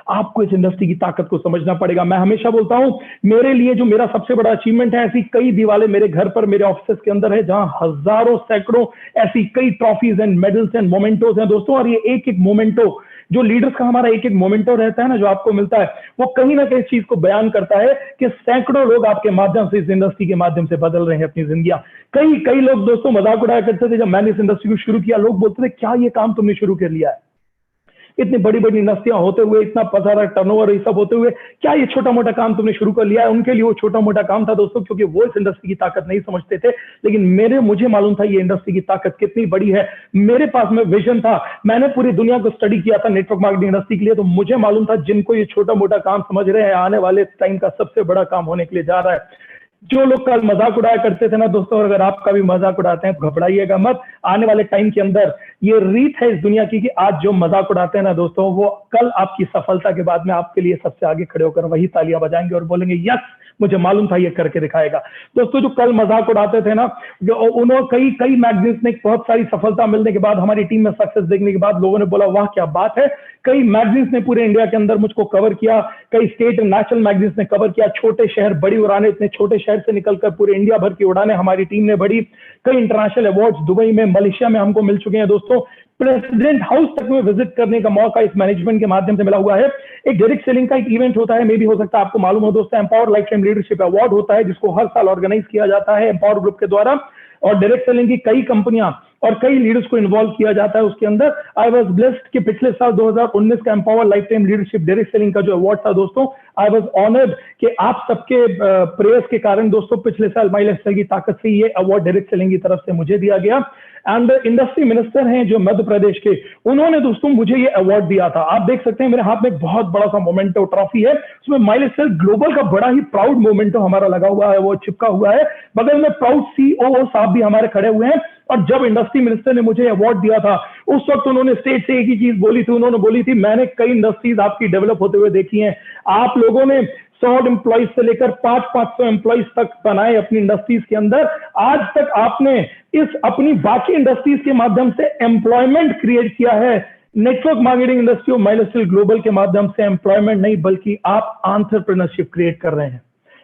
Speaker 4: आपको इस इंडस्ट्री की ताकत को समझना पड़ेगा। मैं हमेशा बोलता हूं, मेरे लिए जो मेरा सबसे बड़ा अचीवमेंट है, ऐसी कई दीवारें मेरे घर पर, मेरे ऑफिस के अंदर है, जहां हजारों सैकड़ों ऐसी कई trophies and medals and mementos हैं दोस्तों। और ये एक एक मोमेंटो, जो लीडर्स का हमारा एक एक मोमेंटो रहता है ना, जो आपको मिलता है, वो कहीं ना कहीं इस चीज को बयान करता है कि सैकड़ों लोग आपके माध्यम से, इस इंडस्ट्री के माध्यम से बदल रहे हैं अपनी जिंदगियां। कई लोग दोस्तों मजाक उड़ाया करते थे जब मैंने इस इंडस्ट्री को शुरू किया। लोग बोलते थे, क्या ये काम तुमने शुरू कर लिया है? इतनी बड़ी बड़ी इंडस्ट्रियां होते हुए, इतना पसारा टर्नओवर ये सब होते हुए, क्या ये छोटा मोटा काम तुमने शुरू कर लिया है? उनके लिए वो छोटा मोटा काम था दोस्तों, क्योंकि वो इस इंडस्ट्री की ताकत नहीं समझते थे। लेकिन मुझे मालूम था ये इंडस्ट्री की ताकत कितनी बड़ी है। मेरे पास में विजन था, मैंने पूरी दुनिया को स्टडी किया था नेटवर्क मार्केटिंग इंडस्ट्री के लिए, तो मुझे मालूम था जिनको ये छोटा मोटा काम समझ रहे हैं, आने वाले टाइम का सबसे बड़ा काम होने के लिए जा रहा है। जो लोग कल मजाक उड़ाया करते थे ना दोस्तों, अगर आपका भी मजाक उड़ाते हैं तो घबराइएगा मत। आने वाले टाइम के अंदर ये रीत है इस दुनिया की कि आज जो मजाक उड़ाते हैं ना दोस्तों, वो कल आपकी सफलता के बाद में आपके लिए सबसे आगे खड़े होकर वही तालियां बजाएंगे और बोलेंगे यस, मुझे मालूम था ये करके दिखाएगा। दोस्तों जो कल मजाक उड़ाते थे ना, जो उन्होंने कई मैगजीन्स ने बहुत सारी सफलता मिलने के बाद, हमारी टीम में सक्सेस देखने के बाद लोगों ने बोला वाह क्या बात है। कई मैगजीन्स ने पूरे इंडिया के अंदर मुझको कवर किया, कई स्टेट एंड नेशनल मैगजीन्स ने कवर किया। छोटे शहर बड़ी उड़ाने, इतने छोटे शहर से निकलकर पूरे इंडिया भर की उड़ाने हमारी टीम ने भरी। कई इंटरनेशनल अवार्ड्स दुबई में, मलेशिया में हमको मिल चुके हैं दोस्तों। प्रेसिडेंट हाउस तक में विजिट करने का मौका इस मैनेजमेंट के माध्यम से मिला हुआ है। एक डायरेक्ट सेलिंग का एक इवेंट होता है, मे भी हो सकता है आपको मालूम हो दोस्तों, empower life time leadership award होता है जिसको हर साल ऑर्गेनाइज किया जाता है एम्पावर ग्रुप के द्वारा, और डायरेक्ट सेलिंग की कई कंपनियां और कई लीडर्स को इन्वॉल्व किया जाता है उसके अंदर। आई वाज ब्लेस्ड कि पिछले साल 2019 का empower life time leadership direct selling का जो अवार्ड था दोस्तों, आई वाज ऑनर्ड कि आप सबके प्रेयर्स के कारण दोस्तों पिछले साल माई लाइफ स्टाइल की ताकत से ये अवार्ड डायरेक्ट सेलिंग की तरफ से मुझे दिया गया। एंड इंडस्ट्री मिनिस्टर हैं जो मध्य प्रदेश के, उन्होंने दोस्तों मुझे ये अवार्ड दिया था। आप देख सकते हैं मेरे हाथ में एक बहुत बड़ा सा मोमेंटो ट्रॉफी है, उसमें माई लाइफ स्टाइल ग्लोबल का बड़ा ही प्राउड मोमेंटो हमारा लगा हुआ है, वो चिपका हुआ है। बगल में प्राउड सीओओ साहब भी हमारे खड़े हुए हैं। और जब इंडस्ट्री मिनिस्टर ने मुझे अवार्ड दिया था उस वक्त उन्होंने स्टेज से एक ही चीज बोली थी, उन्होंने बोली थी मैंने कई इंडस्ट्रीज आपकी डेवलप होते हुए देखी हैं, आप लोगों ने 100 एम्प्लॉइज से लेकर 500 एम्प्लॉइज तक बनाए अपनी इंडस्ट्रीज के अंदर। आज तक आपने इस अपनी बाकी इंडस्ट्रीज के माध्यम से एम्प्लॉयमेंट क्रिएट किया है। नेटवर्क मार्केटिंग इंडस्ट्री और माई लाइफ स्टाइल ग्लोबल के माध्यम से एम्प्लॉयमेंट नहीं बल्कि आप एंटरप्रेन्योरशिप क्रिएट कर रहे हैं।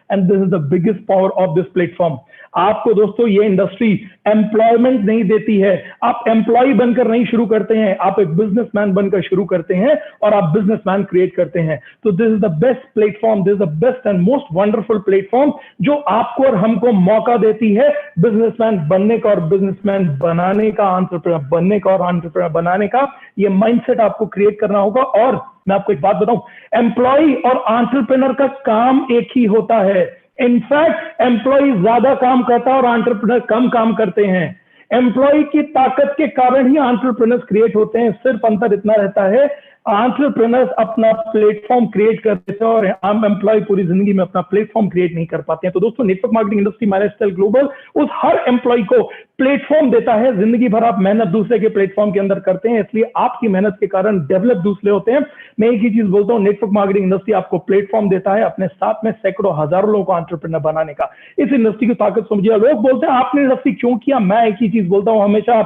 Speaker 4: And this is the biggest power of this platform. आपको दोस्तों ये इंडस्ट्री एम्प्लॉयमेंट नहीं देती है, आप एम्प्लॉय बनकर नहीं शुरू करते हैं, आप एक बिजनेसमैन बनकर शुरू करते हैं और आप बिजनेसमैन क्रिएट करते हैं। तो this is the best platform, this is the best and most wonderful platform जो आपको और हमको मौका देती है बिजनेसमैन बनने का और बिजनेसमैन बनाने का, एंटरप्रेन्योर बनने का और एंटरप्रेन्योर बनाने का। ये माइंडसेट आपको क्रिएट करना होगा। और मैं आपको एक बात बताऊं, एम्प्लॉय और एंटरप्रेन्योर का काम एक ही होता है। इनफैक्ट एम्प्लॉय ज्यादा काम करता है और एंटरप्रेन्योर कम काम करते हैं। एम्प्लॉय की ताकत के कारण ही एंटरप्रेन्योर्स क्रिएट होते हैं। सिर्फ अंतर इतना रहता है, एंटरप्रेन्योर्स अपना प्लेटफॉर्म क्रिएट करते हैं और आम एम्प्लॉय पूरी जिंदगी में अपना प्लेटफॉर्म क्रिएट नहीं कर पाते हैं। तो दोस्तों network marketing industry my life style global उस हर एम्प्लॉय को प्लेटफॉर्म देता है। जिंदगी भर आप मेहनत दूसरे के प्लेटफॉर्म के अंदर करते हैं, इसलिए आपकी मेहनत के कारण डेवलप दूसरे होते हैं। मैं एक ही चीज बोलता हूँ, नेटवर्क मार्केटिंग इंडस्ट्री आपको प्लेटफॉर्म देता है अपने साथ में सैकड़ों हजारों लोगों को एंटरप्रेन्योर बनाने का। इस इंडस्ट्री की ताकत समझिए। लोग बोलते हैं आपने इंडस्ट्री क्यों किया, मैं एक ही चीज बोलता हूँ हमेशा,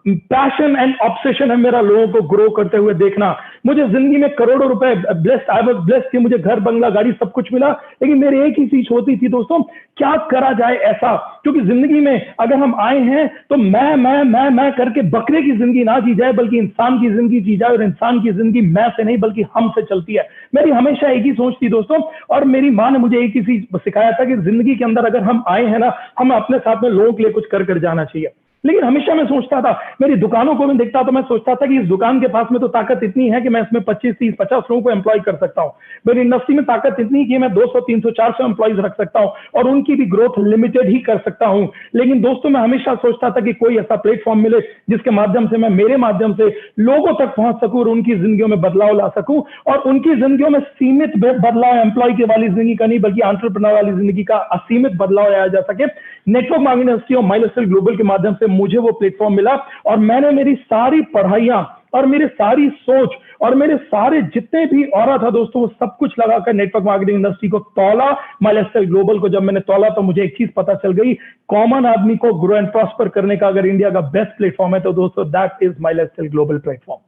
Speaker 4: पैशन एंड ऑब्सेशन है मेरा लोगों को ग्रो करते हुए देखना। मुझे जिंदगी में करोड़ों रुपए ब्लेस्ड, आई वाज ब्लेस्ड कि मुझे घर बंगला गाड़ी सब कुछ मिला, लेकिन मेरी एक ही चीज होती थी दोस्तों, क्या करा जाए ऐसा। क्योंकि जिंदगी में अगर हम आए हैं तो मैं करके बकरे की जिंदगी ना जी जाए बल्कि इंसान की जिंदगी जी जाए, और इंसान की जिंदगी मैं से नहीं बल्कि हम से चलती है। मेरी हमेशा एक ही सोच थी दोस्तों, और मेरी माँ ने मुझे एक ही चीज सिखाया था कि जिंदगी के अंदर अगर हम आए हैं ना, हम अपने साथ में लोगों के लिए कुछ कर जाना चाहिए। लेकिन हमेशा मैं सोचता था, मेरी दुकानों को मैं देखता तो मैं सोचता था कि इस दुकान के पास में तो ताकत इतनी है कि मैं इसमें 25, 30, 50 लोगों को एम्प्लॉय कर सकता हूं। मेरी इंडस्ट्री में ताकत इतनी कि मैं 200, 300, 400 एम्प्लॉयज रख सकता हूं और उनकी भी ग्रोथ लिमिटेड ही कर सकता हूं। लेकिन दोस्तों मैं हमेशा सोचता था कि कोई ऐसा प्लेटफॉर्म मिले जिसके माध्यम से मैं मेरे माध्यम से लोगों तक पहुंच सकूं और उनकी जिंदगियों में बदलाव ला सकूं, और उनकी जिंदगियों में सीमित बदलाव एम्प्लॉय की वाली जिंदगी का नहीं बल्कि एंटरप्रेन्योर वाली जिंदगी का असीमित बदलाव आया जा सके। नेटवर्क मार्केटिंग इंडस्ट्री और माई लाइफ स्टाइल ग्लोबल के माध्यम से मुझे वो प्लेटफॉर्म मिला, और मैंने मेरी सारी पढ़ाइयां और मेरी सारी सोच और मेरे सारे जितने भी और था दोस्तों वो सब कुछ लगाकर नेटवर्क मार्केटिंग इंडस्ट्री को तौला। माई लाइफ स्टाइल ग्लोबल को जब मैंने तौला तो मुझे एक चीज पता चल गई, कॉमन आदमी को ग्रो एंड प्रॉस्पर करने का अगर इंडिया का बेस्ट प्लेटफॉर्म है तो दोस्तों that is my life style global platform.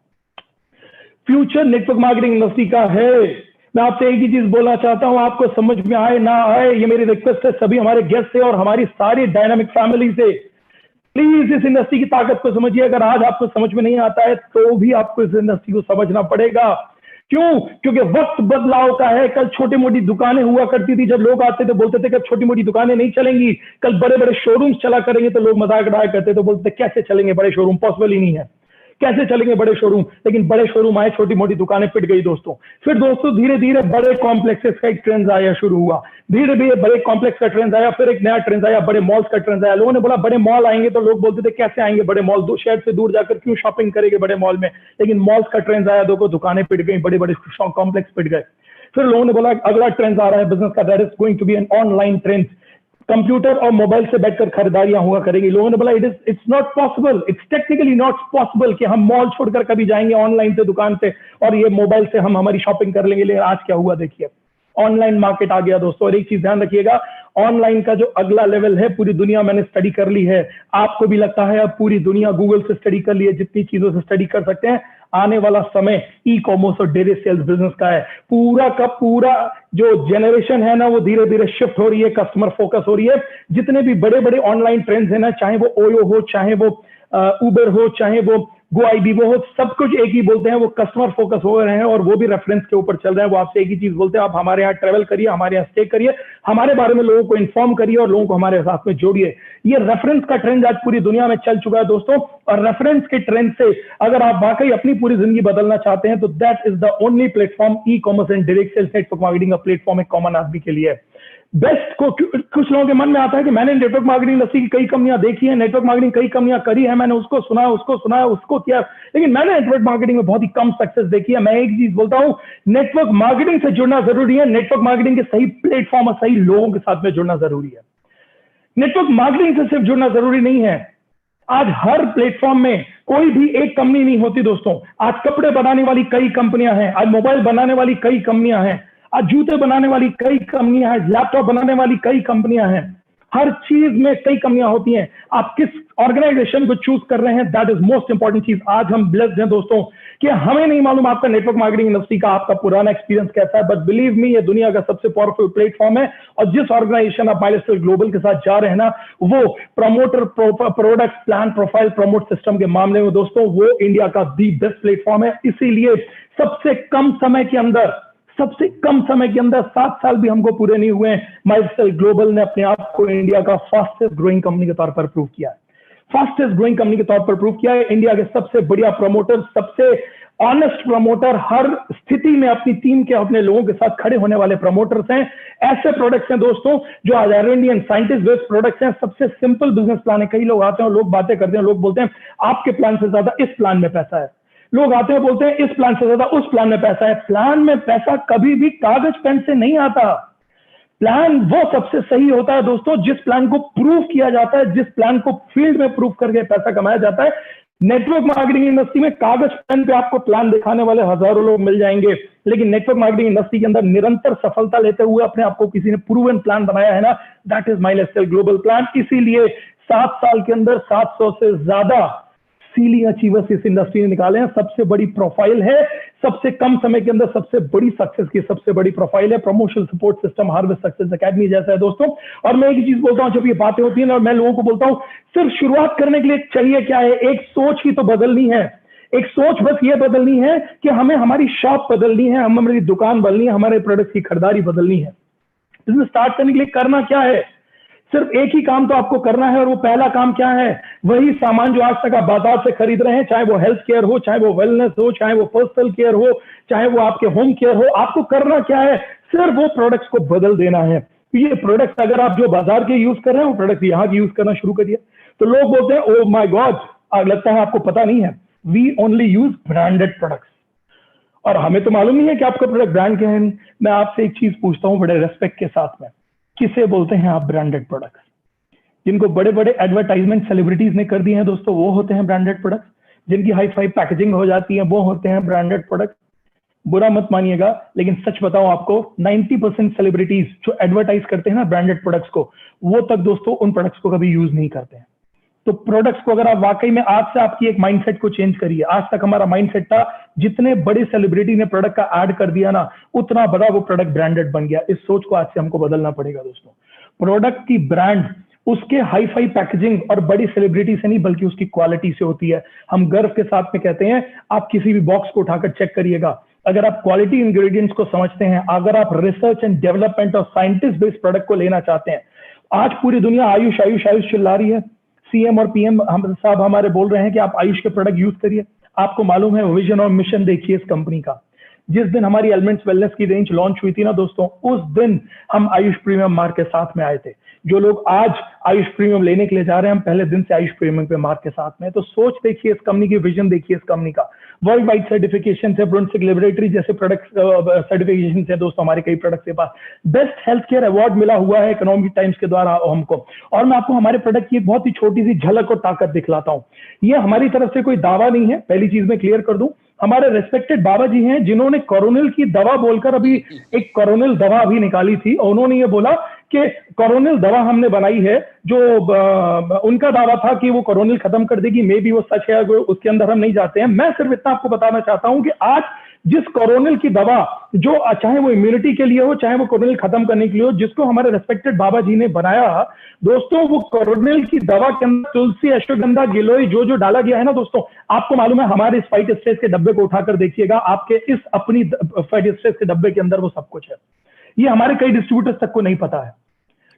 Speaker 4: Future network marketing industry का है। मैं आपसे एक ही चीज बोलना चाहता हूं, आपको समझ में आए ना आए, ये मेरी रिक्वेस्ट है सभी हमारे गेस्ट से और हमारी सारी डायनामिक फैमिली से, प्लीज इस इंडस्ट्री की ताकत को समझिए। अगर आज आपको समझ में नहीं आता है तो भी आपको इस इंडस्ट्री को समझना पड़ेगा। क्यों? क्योंकि वक्त बदलाव का है। कल छोटी मोटी दुकानें हुआ करती थी, जब लोग आते थे बोलते थे कि छोटी मोटी दुकानें नहीं चलेंगी, कल बड़े बड़े शोरूम्स चला करेंगे, तो लोग मजाक उड़ाया करते थे, बोलते कैसे चलेंगे बड़े शोरूम, पॉसिबल ही नहीं है, कैसे चलेंगे बड़े शोरूम। लेकिन बड़े शोरूम आए, छोटी मोटी दुकानें पिट गई दोस्तों। फिर दोस्तों धीरे धीरे बड़े कॉम्प्लेक्सेस का एक ट्रेंड आया शुरू हुआ, धीरे धीरे बड़े कॉम्प्लेक्स का ट्रेंड आया, फिर एक नया ट्रेंड आया, बड़े मॉल्स का ट्रेंड आया। लोगों ने बोला बड़े मॉल आएंगे, तो लोग बोलते थे कैसे आएंगे बड़े मॉल, दो शहर से दूर जाकर क्यों शॉपिंग करेंगे बड़े मॉल में। लेकिन मॉल्स का ट्रेंड आया, देखो दुकानें पिट गई, बड़े बड़े कॉम्प्लेक्स पिट गए। फिर लोगों ने बोला अगला ट्रेंड आ रहा है बिजनेस का, that is going to be an online trend. Computer और मोबाइल से बैठकर खरीदारियां हुआ करेगी। लोगों ने बोला it's not possible, it's technically not possible कि हम मॉल छोड़कर कभी जाएंगे ऑनलाइन से दुकान से और ये मोबाइल से हम हमारी शॉपिंग कर लेंगे। लेकिन आज क्या हुआ देखिए, ऑनलाइन मार्केट आ गया दोस्तों। और एक चीज ध्यान रखिएगा, ऑनलाइन का जो अगला लेवल है, पूरी दुनिया मैंने स्टडी कर ली है, आपको भी लगता है अब पूरी दुनिया गूगल से स्टडी कर ली है, जितनी चीजों से स्टडी कर सकते हैं। आने वाला समय ई कॉमर्स और डायरेक्ट सेल्स बिजनेस का है। पूरा का पूरा जो जनरेशन है ना, वो धीरे धीरे शिफ्ट हो रही है, कस्टमर फोकस हो रही है। जितने भी बड़े बड़े ऑनलाइन ट्रेंड्स है ना, चाहे वो ओयो हो, चाहे वो उबर हो, चाहे वो GoIbibo हो, सब कुछ एक ही बोलते हैं, वो कस्टमर फोकस हो रहे हैं और वो भी रेफरेंस के ऊपर चल रहे हैं। वो आपसे एक ही चीज बोलते हैं, आप हमारे यहाँ ट्रेवल करिए, हमारे यहाँ स्टे करिए, हमारे बारे में लोगों को इन्फॉर्म करिए और लोगों को हमारे साथ में जोड़िए। ये रेफरेंस का ट्रेंड आज पूरी दुनिया में चल चुका है दोस्तों। और रेफरेंस के ट्रेंड से अगर आप वाकई अपनी पूरी जिंदगी बदलना चाहते हैं तो that is the only platform e-commerce and direct sales network marketing का प्लेटफॉर्म एक कॉमन आदमी के लिए है। बेस्ट को कुछ लोगों के मन में आता है कि मैंने नेटवर्क मार्केटिंग इंडस्ट्री की कई कंपनियां देखी है, नेटवर्क मार्केटिंग कई कंपनियां करी है, मैंने उसको सुना, उसको किया, लेकिन मैंने नेटवर्क मार्केटिंग में बहुत ही कम सक्सेस देखी है। मैं एक चीज बोलता हूं, नेटवर्क मार्केटिंग से जुड़ना जरूरी है, नेटवर्क मार्केटिंग के सही प्लेटफॉर्म और सही लोगों के साथ में जुड़ना जरूरी है। नेटवर्क मार्केटिंग से सिर्फ जुड़ना जरूरी नहीं है। आज हर प्लेटफॉर्म में कोई भी एक कंपनी नहीं होती दोस्तों। आज कपड़े बनाने वाली कई कंपनियां हैं, आज मोबाइल बनाने वाली कई कंपनियां हैं, आज जूते बनाने वाली कई कंपनियां हैं, लैपटॉप बनाने वाली कई कंपनियां हैं। हर चीज में कई कंपनियां होती हैं। आप किस ऑर्गेनाइजेशन को चूज कर रहे हैं, दैट इज मोस्ट इंपॉर्टेंट चीज। आज हम ब्लेस्ड हैं दोस्तों कि हमें नहीं मालूम आपका नेटवर्क मार्केटिंग इंडस्ट्री का आपका पुराना एक्सपीरियंस कैसा है, बट बिलीव मी, ये दुनिया का सबसे पावरफुल प्लेटफॉर्म है। और जिस ऑर्गेनाइजेशन आप माइलस्टोन ग्लोबल के साथ जा रहे हैं ना, वो promoter product plan profile promote system के मामले में दोस्तों वो इंडिया का दी बेस्ट प्लेटफॉर्म है। इसीलिए सबसे कम समय के अंदर 7 साल भी हमको पूरे नहीं हुए, माइलस्टोन ग्लोबल ने अपने आप को इंडिया का फास्टेस्ट ग्रोइंग कंपनी के तौर पर प्रूव किया है। फास्टेस्ट ग्रोइंग कंपनी के तौर पर प्रूव किया है। इंडिया के सबसे बढ़िया प्रमोटर, सबसे ऑनेस्ट प्रमोटर, हर स्थिति में अपनी टीम के, अपने लोगों के साथ खड़े होने वाले प्रमोटर्स हैं। ऐसे प्रोडक्ट्स हैं दोस्तों जो आज इंडियन साइंटिस्ट बेस्ड प्रोडक्ट्स हैं। सबसे सिंपल बिजनेस प्लान है। कई लोग आते हैं और लोग बातें करते हैं, लोग बोलते हैं आपके प्लान से ज्यादा इस प्लान में पैसा है। लोग आते हैं बोलते हैं इस प्लान से ज्यादा उस प्लान में पैसा है। प्लान में पैसा कभी भी कागज पेन से नहीं आता। प्लान वो सबसे सही होता है दोस्तों जिस प्लान को प्रूव किया जाता है, जिस प्लान को फील्ड में प्रूव करके पैसा कमाया जाता है। नेटवर्क मार्केटिंग इंडस्ट्री में कागज पेन पे आपको प्लान दिखाने वाले हजारों लोग मिल जाएंगे, लेकिन नेटवर्क मार्केटिंग इंडस्ट्री के अंदर निरंतर सफलता लेते हुए अपने आप को किसी ने प्रूवन प्लान बनाया है ना, that is milestone global plan. इसीलिए 7 साल के अंदर 700 से ज्यादा सीलिंग अचीवर्स इस इंडस्ट्री ने निकाले हैं। सबसे बड़ी प्रोफाइल है, सबसे कम समय के अंदर सबसे बड़ी सक्सेस की सबसे बड़ी प्रोफाइल है। Promotion support system harvest success academy जैसा है दोस्तों। और मैं एक चीज बोलता हूं, जब ये बातें होती हैं और मैं लोगों को बोलता हूं सिर्फ शुरुआत करने के लिए चाहिए क्या है, एक सोच ही तो बदलनी है। एक सोच बस ये बदलनी है कि हमें हमारी शॉप बदलनी है, हमारी दुकान बदलनी है, हमारे प्रोडक्ट की खरीदारी बदलनी है। बिजनेस स्टार्ट करने के लिए करना क्या है, सिर्फ एक ही काम तो आपको करना है। और वो पहला काम क्या है, वही सामान जो आज तक आप बाजार से खरीद रहे हैं, चाहे वो हेल्थ केयर हो, चाहे वो वेलनेस हो, चाहे वो पर्सनल केयर हो, चाहे वो आपके होम केयर हो, आपको करना क्या है, सिर्फ वो प्रोडक्ट्स को बदल देना है। ये प्रोडक्ट्स अगर आप जो बाजार के यूज कर रहे हैं वो प्रोडक्ट यहाँ के यूज करना शुरू करिए। तो लोग बोलते हैं ओ माय गॉड, लगता है आपको पता नहीं है, we only use branded products. और हमें तो मालूम नहीं है कि आपका प्रोडक्ट ब्रांड क्या है। मैं आपसे एक चीज पूछता हूँ बड़े रेस्पेक्ट के साथ में, किसे बोलते हैं आप ब्रांडेड प्रोडक्ट्स? जिनको बड़े बड़े एडवर्टाइजमेंट सेलिब्रिटीज ने कर दिए हैं दोस्तों, वो होते हैं ब्रांडेड प्रोडक्ट्स। जिनकी हाई फाई पैकेजिंग हो जाती है वो होते हैं ब्रांडेड प्रोडक्ट्स। बुरा मत मानिएगा, लेकिन सच बताओ आपको, 90% सेलिब्रिटीज जो एडवर्टाइज करते हैं ना ब्रांडेड प्रोडक्ट्स को, वो तक दोस्तों उन प्रोडक्ट्स को कभी यूज नहीं करते हैं। तो प्रोडक्ट्स को अगर आप वाकई में आज से आपकी एक माइंडसेट को चेंज करिए। आज तक हमारा माइंडसेट था जितने बड़े सेलिब्रिटी ने प्रोडक्ट का ऐड कर दिया ना, उतना बड़ा वो प्रोडक्ट ब्रांडेड बन गया। इस सोच को आज से हमको बदलना पड़ेगा दोस्तों। प्रोडक्ट की ब्रांड उसके हाई फाई पैकेजिंग और बड़ी सेलिब्रिटी से नहीं, बल्कि उसकी क्वालिटी से होती है। हम गर्व के साथ में कहते हैं, आप किसी भी बॉक्स को उठाकर चेक करिएगा, अगर आप क्वालिटी इंग्रेडिएंट्स को समझते हैं, अगर आप रिसर्च एंड डेवलपमेंट और साइंटिस्ट बेस्ड प्रोडक्ट को लेना चाहते हैं। आज पूरी दुनिया आयुष आयुष आयुष चिल्ला रही है। सीएम और पीएम हम साहब हमारे बोल रहे हैं कि आप आयुष के प्रोडक्ट यूज करिए। आपको मालूम है विजन और मिशन देखिए इस कंपनी का। जिस दिन हमारी एलिमेंट्स वेलनेस की रेंज लॉन्च हुई थी ना दोस्तों, उस दिन हम आयुष प्रीमियम मार्क के साथ में आए थे। जो लोग आज आयुष प्रीमियम लेने के लिए जा रहे हैं, हम पहले दिन से आयुष प्रीमियम पे मार्क के साथ में। तो सोच देखिए इस कंपनी की, विजन देखिए इस कंपनी का। वर्ल्ड वाइड सर्टिफिकेशन है, ब्रुंसविक लेबोरेटरी जैसे प्रोडक्ट सर्टिफिकेशन है दोस्तों हमारे कई प्रोडक्ट के पास। बेस्ट हेल्थ केयर अवार्ड मिला हुआ है इकोनॉमिक टाइम्स के द्वारा हमको। और मैं आपको हमारे प्रोडक्ट की एक बहुत ही छोटी सी झलक और ताकत दिखलाता हूँ। ये हमारी तरफ से कोई दावा नहीं है, पहली चीज मैं क्लियर कर दूं। हमारे रेस्पेक्टेड बाबा जी हैं जिन्होंने कोरोनिल की दवा बोलकर अभी एक कोरोनिल दवा अभी निकाली थी, और उन्होंने ये बोला कि कोरोनिल दवा हमने बनाई है, जो उनका दावा था कि वो कोरोनिल खत्म कर देगी। मे बी वो सच है, उसके अंदर हम नहीं जाते हैं। मैं सिर्फ इतना आपको बताना चाहता हूं कि आज जिस कोरोनिल की दवा, जो चाहे वो इम्यूनिटी के लिए हो, चाहे वो कोरोनिल खत्म करने के लिए हो, जिसको हमारे रेस्पेक्टेड बाबा जी ने बनाया दोस्तों, वो कोरोनिल की दवा के अंदर तुलसी, अश्वगंधा, गिलोय जो डाला गया है ना दोस्तों, आपको मालूम है। हमारे इस फाइट स्ट्रेस के डब्बे को उठाकर देखिएगा, आपके इस अपनी फाइट स्ट्रेस के डब्बे के अंदर वो सब कुछ है। ये हमारे कई डिस्ट्रीब्यूटर्स तक को नहीं पता है।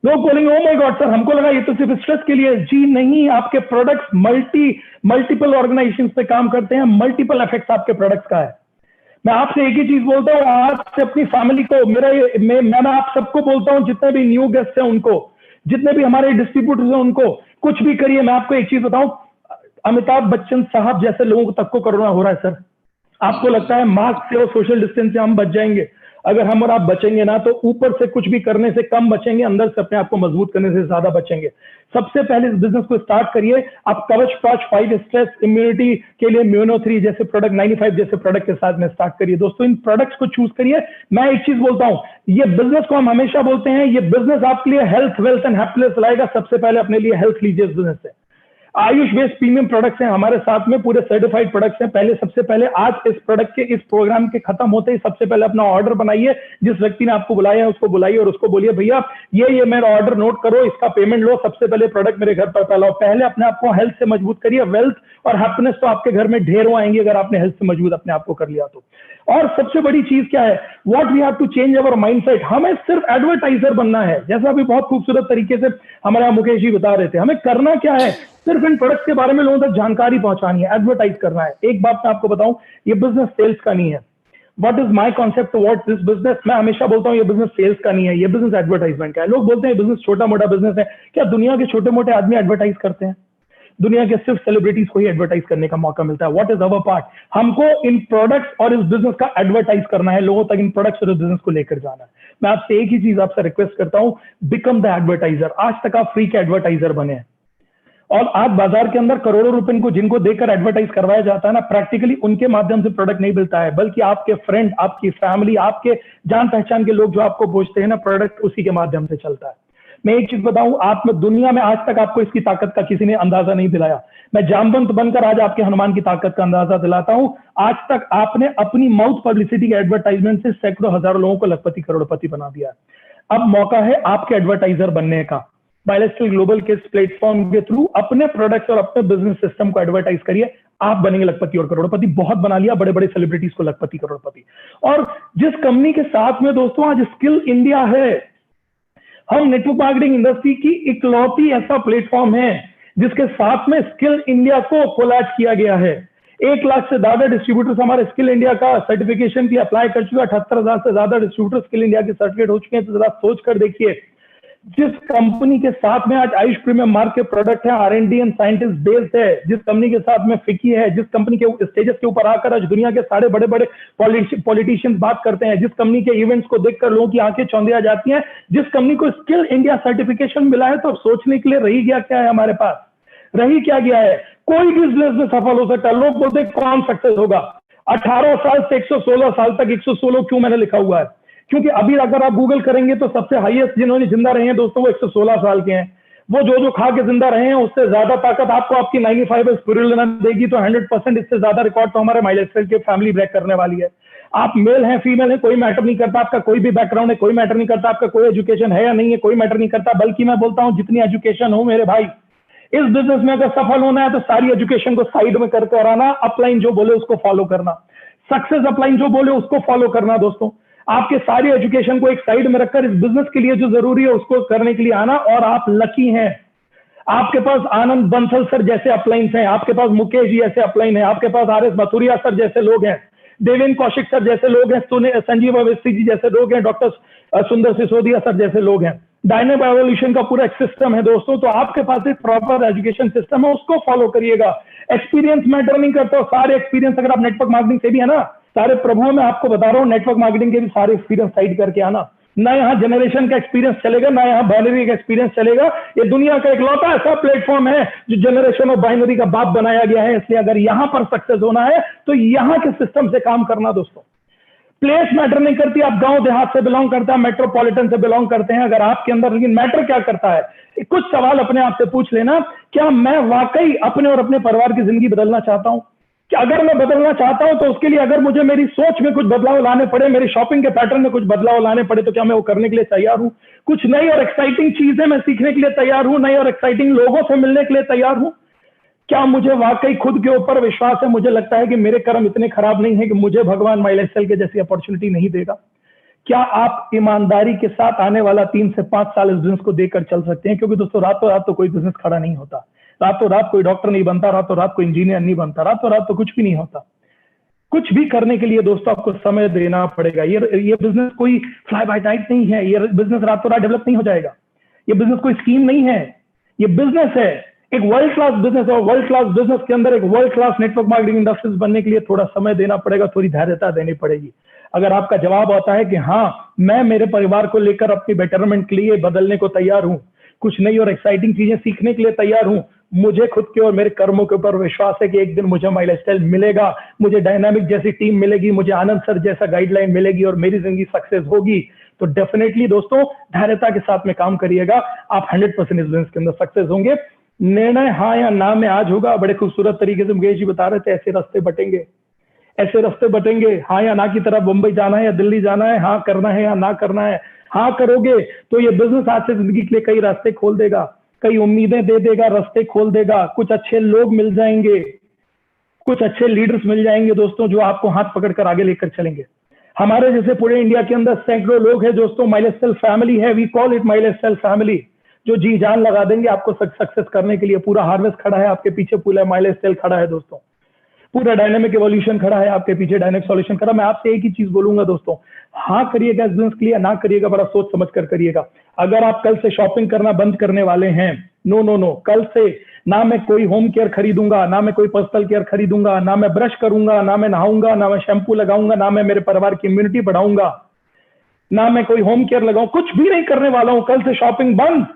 Speaker 4: लोग बोलेंगे ओ माय गॉड सर, हमको लगा ये तो सिर्फ स्ट्रेस के लिए। जी नहीं, आपके प्रोडक्ट्स मल्टीपल ऑर्गेनाइजेशंस पे काम करते हैं, मल्टीपल इफेक्ट्स आपके प्रोडक्ट्स का है। मैं आपसे एक ही चीज बोलता हूँ, आज से अपनी फैमिली को, मैं आप सबको बोलता हूँ, जितने भी न्यू गेस्ट हैं उनको, जितने भी हमारे डिस्ट्रीब्यूटर्स हैं उनको, कुछ भी करिए। मैं आपको एक चीज बताऊं, अमिताभ बच्चन साहब जैसे लोगों तक को कोरोना हो रहा है सर। आपको लगता है मास्क से और सोशल डिस्टेंस से हम बच जाएंगे? अगर हम और आप बचेंगे ना, तो ऊपर से कुछ भी करने से कम बचेंगे, अंदर से अपने आप को मजबूत करने से ज्यादा बचेंगे। सबसे पहले इस बिजनेस को स्टार्ट करिए। आप कवच पांच, फाइट स्ट्रेस, इम्यूनिटी के लिए म्यूनो 3 जैसे प्रोडक्ट, 95 जैसे प्रोडक्ट के साथ में स्टार्ट करिए दोस्तों। इन प्रोडक्ट्स को चूज करिए। मैं एक चीज बोलता हूं, ये बिजनेस को हम हमेशा बोलते हैं, ये बिजनेस आपके लिए हेल्थ, वेल्थ एंड हैप्पीनेस लाएगा। सबसे पहले अपने लिए हेल्थ लीजिए इस बिजनेस से। आयुष बेस्ड प्रीमियम प्रोडक्ट्स हैं हमारे साथ में, पूरे सर्टिफाइड प्रोडक्ट्स हैं। पहले सबसे पहले आज इस प्रोडक्ट के, इस प्रोग्राम के खत्म होते ही सबसे पहले अपना ऑर्डर बनाइए। जिस व्यक्ति ने आपको बुलाया है उसको बुलाइए और उसको बोलिए भैया ये मेरा ऑर्डर नोट करो, इसका पेमेंट लो, सबसे पहले प्रोडक्ट मेरे घर पर फैलाओ। पहले अपने आप को हेल्थ से मजबूत करिए। वेल्थ और हैप्पीनेस तो आपके घर में ढेरों आएंगी अगर आपने हेल्थ से मजबूत अपने आप को कर लिया तो। और सबसे बड़ी चीज क्या है, what we have to change our mindset. हमें सिर्फ एडवर्टाइजर बनना है, जैसा अभी बहुत खूबसूरत तरीके से हमारे यहाँ मुकेश जी बता रहे थे। हमें करना क्या है, सिर्फ इन प्रोडक्ट्स के बारे में लोगों तक जानकारी पहुंचानी है, एडवर्टाइज करना है। एक बात मैं आपको बताऊं, ये बिजनेस सेल्स का नहीं है। What is my concept towards this business, मैं हमेशा बोलता हूं ये बिजनेस सेल्स का नहीं है, ये बिजनेस एडवर्टाइजमेंट का है। लोग बोलते हैं बिजनेस छोटा मोटा बिजनेस है। क्या दुनिया के छोटे मोटे आदमी एडवर्टाइज करते हैं? दुनिया के सिर्फ सेलिब्रिटीज को ही एडवर्टाइज करने का मौका मिलता है। व्हाट इज अवर पार्ट, हमको इन प्रोडक्ट्स और इस बिजनेस का एडवर्टाइज करना है, लोगों तक इन प्रोडक्ट्स और इस बिजनेस को लेकर जाना है। मैं आपसे एक ही चीज आपसे रिक्वेस्ट करता हूं, बिकम द एडवर्टाइजर। आज तक आप फ्री के एडवर्टाइजर बने हैं, और आज बाजार के अंदर करोड़ों रुपए को जिनको देकर एडवर्टाइज करवाया जाता है ना, प्रैक्टिकली उनके माध्यम से प्रोडक्ट नहीं मिलता है, बल्कि आपके फ्रेंड, आपकी फैमिली, आपके जान पहचान के लोग जो आपको पूछते हैं ना, प्रोडक्ट उसी के माध्यम से चलता है। मैं एक चीज बताऊं, आप में दुनिया में आज तक आपको इसकी ताकत का किसी ने अंदाजा नहीं दिलाया। मैं जामवंत बनकर आज आपके हनुमान की ताकत का अंदाजा दिलाता हूं। आज तक आपने अपनी माउथ पब्लिसिटी के एडवर्टाइजमेंट से सैकड़ों हजारों लोगों को लखपति करोड़पति बना दिया। अब मौका है आपके एडवर्टाइजर बनने का। माइलस्टाइल ग्लोबल के प्लेटफॉर्म के थ्रू अपने प्रोडक्ट्स और अपने बिजनेस सिस्टम को एडवर्टाइज करिए, आप बनेंगे लखपति और करोड़पति। बहुत बना लिया बड़े बड़े सेलिब्रिटीज को लखपति करोड़पति। और जिस कंपनी के साथ में दोस्तों आज स्किल इंडिया है, हम नेटवर्क मार्केटिंग इंडस्ट्री की इकलौती ऐसा प्लेटफॉर्म है जिसके साथ में स्किल इंडिया को कोलैब किया गया है। 1 लाख से ज्यादा डिस्ट्रीब्यूटर्स हमारे स्किल इंडिया का सर्टिफिकेशन के लिए अप्लाई कर चुके हैं। 78,000 से ज्यादा डिस्ट्रीब्यूटर स्किल इंडिया के सर्टिफिकेट हो चुके हैं। तो जरा सोच कर देखिए, जिस कंपनी के साथ में आज आयुष प्रीमियम मार्क के प्रोडक्ट है, R&D एंड साइंटिस्ट बेस्ड है, जिस कंपनी के साथ में फिकी है, जिस कंपनी के स्टेजेस के ऊपर आकर आज दुनिया के सारे बड़े बड़े पॉलिटिशियंस बात करते हैं, जिस कंपनी के इवेंट्स को देखकर लोगों की आंखें चौंधिया जाती हैं, जिस कंपनी को स्किल इंडिया सर्टिफिकेशन मिला है, तो अब सोचने के लिए रही गया क्या है हमारे पास? रही क्या गया है? कोई भी बिजनेस में सफल हो सकता है। लोग बोलते हैं कौन सक्सेस होगा? 18 साल से 116 साल तक, 116 क्यों मैंने लिखा हुआ है? क्योंकि अभी अगर आप गूगल करेंगे तो सबसे हाईएस्ट जिन्होंने जिंदा रहे हैं दोस्तों, वो 116 साल के हैं। वो जो खा के जिंदा रहे हैं, उससे ज्यादा ताकत आपको आपकी 95 स्पिरुलिना देगी। तो 100% इससे ज्यादा रिकॉर्ड तो हमारे माइलस्टाइल के फैमिली ब्रेक करने वाली है। आप मेल हैं, फीमेल है, कोई मैटर नहीं करता, आपका कोई भी बैकग्राउंड है, कोई मैटर नहीं करता, आपका कोई एजुकेशन है या नहीं है, कोई मैटर नहीं करता। बल्कि मैं बोलता हूं, जितनी एजुकेशन हो मेरे भाई, इस बिजनेस में अगर सफल होना है तो सारी एजुकेशन को साइड में करके आना। अपलाइन जो बोले उसको फॉलो करना, सक्सेस अपलाइन जो बोले उसको फॉलो करना। दोस्तों, आपके सारी एजुकेशन को एक साइड में रखकर इस बिजनेस के लिए जो जरूरी है उसको करने के लिए आना। और आप लकी हैं, आपके पास आनंद बंसल सर जैसे अपलाइंस हैं, आपके पास मुकेश जी ऐसे अपलाइन है, आपके पास RS मथुरिया सर जैसे लोग हैं, देवेंद्र कौशिक सर जैसे लोग हैं, संजीव अवस्थी जी जैसे लोग हैं, डॉक्टर सुंदर सिसोदिया सर जैसे लोग हैं। डायनेमिक एवोल्यूशन का पूरा एक सिस्टम है दोस्तों। तो आपके पास एक प्रॉपर एजुकेशन सिस्टम है, उसको फॉलो करिएगा। एक्सपीरियंस मैटर नहीं करता हूं, सारे एक्सपीरियंस अगर आप नेटवर्क मार्केटिंग से भी है ना, सारे प्रभुओं में आपको बता रहा हूँ, नेटवर्क मार्केटिंग के भी सारे एक्सपीरियंस साइड करके आना। ना यहाँ जनरेशन का एक्सपीरियंस चलेगा, ना यहाँ बाइनरी का एक्सपीरियंस चलेगा। ये दुनिया का इकलौता ऐसा प्लेटफॉर्म है जो जनरेशन और बाइनरी का बाप बनाया गया है। इसलिए अगर यहाँ पर सक्सेस होना है तो यहाँ के सिस्टम से काम करना दोस्तों। प्लेस मैटर नहीं करती, आप गांव देहात से बिलोंग करते हैं, मेट्रोपॉलिटन से बिलोंग करते हैं, अगर आपके अंदर, लेकिन मैटर क्या करता है, कुछ सवाल अपने आप से पूछ लेना, क्या मैं वाकई अपने और अपने परिवार की जिंदगी बदलना चाहता हूं? कि अगर मैं बदलना चाहता हूं तो उसके लिए अगर मुझे मेरी सोच में कुछ बदलाव लाने पड़े, मेरी शॉपिंग के पैटर्न में कुछ बदलाव लाने पड़े, तो क्या मैं वो करने के लिए तैयार हूं? कुछ नई और एक्साइटिंग चीजें मैं सीखने के लिए तैयार हूं, नई और एक्साइटिंग लोगों से मिलने के लिए तैयार हूं? क्या मुझे वाकई खुद के ऊपर विश्वास है? मुझे लगता है कि मेरे कर्म इतने खराब नहीं है कि मुझे भगवान माई लाइफस्टाइल के जैसी अपॉर्चुनिटी नहीं देगा। क्या आप ईमानदारी के साथ आने वाला 3 से 5 साल इस बिजनेस को देकर चल सकते हैं? क्योंकि दोस्तों रातों रात तो कोई बिजनेस खड़ा नहीं होता, रातों रात कोई डॉक्टर नहीं बनता, रातों रात कोई इंजीनियर नहीं बनता, रातों रात तो कुछ भी नहीं होता। कुछ भी करने के लिए दोस्तों आपको समय देना पड़ेगा। ये बिजनेस कोई फ्लाई बाय नाइट नहीं है, ये बिजनेस रातों रात डेवलप नहीं हो जाएगा। ये बिजनेस कोई स्कीम नहीं है, ये बिजनेस है, एक वर्ल्ड क्लास बिजनेस। और वर्ल्ड क्लास बिजनेस के अंदर एक world class network marketing industries बनने के लिए थोड़ा समय देना पड़ेगा, थोड़ी धैर्यता देनी पड़ेगी। अगर आपका जवाब आता है कि हाँ, मैं मेरे परिवार को लेकर अपनी बेटरमेंट के लिए बदलने को तैयार हूं, कुछ नई और एक्साइटिंग चीजें सीखने के लिए तैयार हूं, मुझे खुद के और मेरे कर्मों के ऊपर विश्वास है कि एक दिन मुझे माई लाइफस्टाइल मिलेगा, मुझे डायनामिक जैसी टीम मिलेगी, मुझे आनंद सर जैसा गाइडलाइन मिलेगी और मेरी जिंदगी सक्सेस होगी, तो डेफिनेटली दोस्तों धैर्यता के साथ में काम करिएगा, आप 100% इस बिजनेस के अंदर सक्सेस होंगे। निर्णय हाँ या ना में आज होगा। बड़े खूबसूरत तरीके से मुकेश जी बता रहे थे, ऐसे रास्ते बटेंगे, ऐसे रास्ते बटेंगे, हाँ या ना की तरफ, मुंबई जाना है या दिल्ली जाना है, हाँ करना है या ना करना है। हाँ करोगे तो ये बिजनेस आज से जिंदगी के लिए कई रास्ते खोल देगा, कई उम्मीदें दे देगा, रास्ते खोल देगा, कुछ अच्छे लोग मिल जाएंगे, कुछ अच्छे लीडर्स मिल जाएंगे दोस्तों, जो आपको हाथ पकड़कर आगे लेकर चलेंगे। हमारे जैसे पूरे इंडिया के अंदर सैकड़ों लोग हैं दोस्तों, माई लाइफस्टाइल फैमिली है, we call it my lifestyle family, जो जी जान लगा देंगे आपको सक्सेस करने के लिए। पूरा हार्वेस्ट खड़ा है आपके पीछे, पूरा माई लाइफस्टाइल खड़ा है दोस्तों, पूरा डायनेमिक एवोल्यूशन खड़ा है आपके पीछे, डायनेमिक सॉल्यूशन खड़ा। मैं आपसे एक ही चीज बोलूंगा दोस्तों, हाँ करिएगा इस बिजनेस के लिए, ना करिएगा बड़ा सोच समझ कर करिएगा। अगर आप कल से शॉपिंग करना बंद करने वाले हैं, नो नो नो, कल से ना मैं कोई होम केयर खरीदूंगा, ना मैं कोई पर्सनल केयर खरीदूंगा, ना मैं ब्रश करूंगा, ना मैं नहाऊंगा, ना मैं शैम्पू लगाऊंगा, ना मैं मेरे परिवार की इम्यूनिटी बढ़ाऊंगा, ना मैं कोई होम केयर लगाऊं, कुछ भी नहीं करने वाला हूं। कल से शॉपिंग बंद।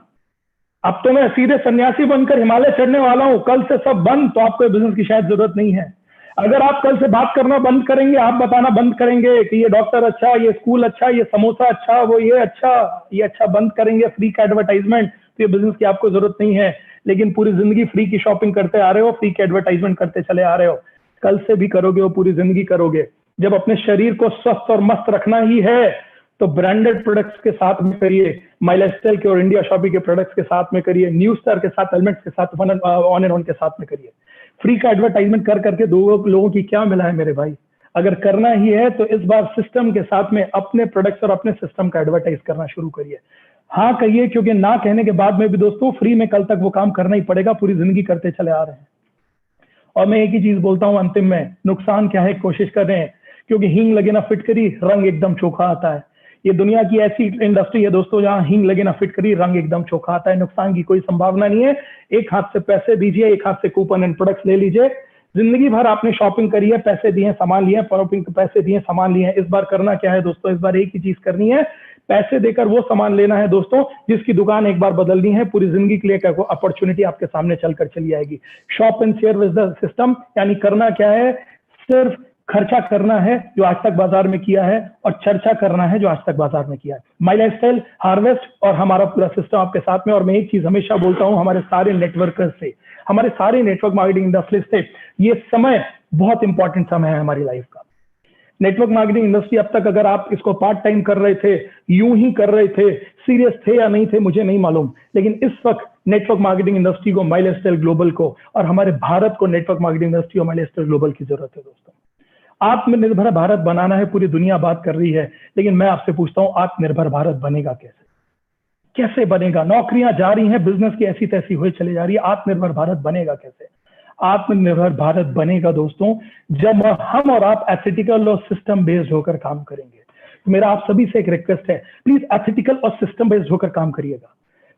Speaker 4: अब तो मैं सीधे सन्यासी बनकर हिमालय चढ़ने वाला हूं, कल से सब बंद। तो आपको बिजनेस की शायद जरूरत नहीं है। अगर आप कल से बात करना बंद करेंगे, आप बताना बंद करेंगे कि ये डॉक्टर अच्छा, ये स्कूल अच्छा, ये समोसा अच्छा, वो ये अच्छा बंद करेंगे, फ्री का एडवर्टाइजमेंट, तो ये बिजनेस की आपको जरूरत नहीं है। लेकिन पूरी जिंदगी फ्री की शॉपिंग करते आ रहे हो, फ्री के एडवर्टाइजमेंट करते चले आ रहे हो, कल से भी करोगे, वो पूरी जिंदगी करोगे। जब अपने शरीर को स्वस्थ और मस्त रखना ही है तो ब्रांडेड प्रोडक्ट्स के साथ में करिए, माई लाइफस्टाइल के और इंडिया शॉपिंग के प्रोडक्ट्स के साथ में करिए, न्यू स्टार के साथ, एलिमेंट्स के साथ, ऑन एंड ऑन के साथ में करिए। फ्री का एडवर्टाइजमेंट कर करके दो लोगों की क्या मिला है मेरे भाई? अगर करना ही है तो इस बार सिस्टम के साथ में अपने प्रोडक्ट्स और अपने सिस्टम का एडवर्टाइज करना शुरू करिए। हाँ कहिए, क्योंकि ना कहने के बाद में भी दोस्तों फ्री में कल तक वो काम करना ही पड़ेगा, पूरी जिंदगी करते चले आ रहे हैं। और मैं एक ही चीज बोलता हूँ अंतिम में, नुकसान क्या है कोशिश कर रहे हैं, क्योंकि हींग लगे ना फिटकरी, रंग एकदम चोखा आता है। ये दुनिया की ऐसी इंडस्ट्री है दोस्तों जहां हींग लगे ना फिटकरी, रंग एकदम चोखा आता है, नुकसान की कोई संभावना नहीं है। एक हाथ से पैसे दीजिए, एक हाथ से कूपन एंड प्रोडक्ट्स ले लीजिए। जिंदगी भर आपने शॉपिंग करी है, पैसे दिए, सामान लिए, शॉपिंग पैसे दिए, सामान लिए हैं। इस बार करना क्या है दोस्तों? इस बार एक ही चीज करनी है, पैसे देकर वो सामान लेना है दोस्तों जिसकी दुकान एक बार बदलनी है, पूरी जिंदगी के लिए अपॉर्चुनिटी आपके सामने चलकर चली आएगी। Shop and share with the system, यानी करना क्या है? सिर्फ खर्चा करना है जो आज तक बाजार में किया है, और चर्चा करना है जो आज तक बाजार में किया है। माई लाइफस्टाइल, हार्वेस्ट और हमारा पूरा सिस्टम आपके साथ में। और मैं एक चीज हमेशा बोलता हूं हमारे सारे नेटवर्कर्स से, हमारे सारे नेटवर्क मार्केटिंग इंडस्ट्री से, ये समय बहुत इंपॉर्टेंट समय है हमारी लाइफ का। नेटवर्क मार्केटिंग इंडस्ट्री अब तक अगर आप इसको पार्ट टाइम कर रहे थे, यूं ही कर रहे थे, सीरियस थे या नहीं थे मुझे नहीं मालूम, लेकिन इस वक्त नेटवर्क मार्केटिंग इंडस्ट्री को, माई लाइफस्टाइल ग्लोबल को और हमारे भारत को नेटवर्क मार्केटिंग इंडस्ट्री और माई लाइफस्टाइल ग्लोबल की जरूरत है दोस्तों। आत्मनिर्भर भारत बनाना है, पूरी दुनिया बात कर रही है, लेकिन मैं आपसे पूछता हूं आत्मनिर्भर भारत बनेगा कैसे? कैसे बनेगा? नौकरियां जा रही हैं, बिजनेस की ऐसी तैसी हुई चली जा रही है, आत्मनिर्भर भारत बनेगा कैसे? आत्मनिर्भर भारत बनेगा दोस्तों जब हम और आप एथिकल और सिस्टम बेस्ड होकर काम करेंगे। तो मेरा आप सभी से एक रिक्वेस्ट है, प्लीज एथिकल और सिस्टम बेस्ड होकर काम करिएगा,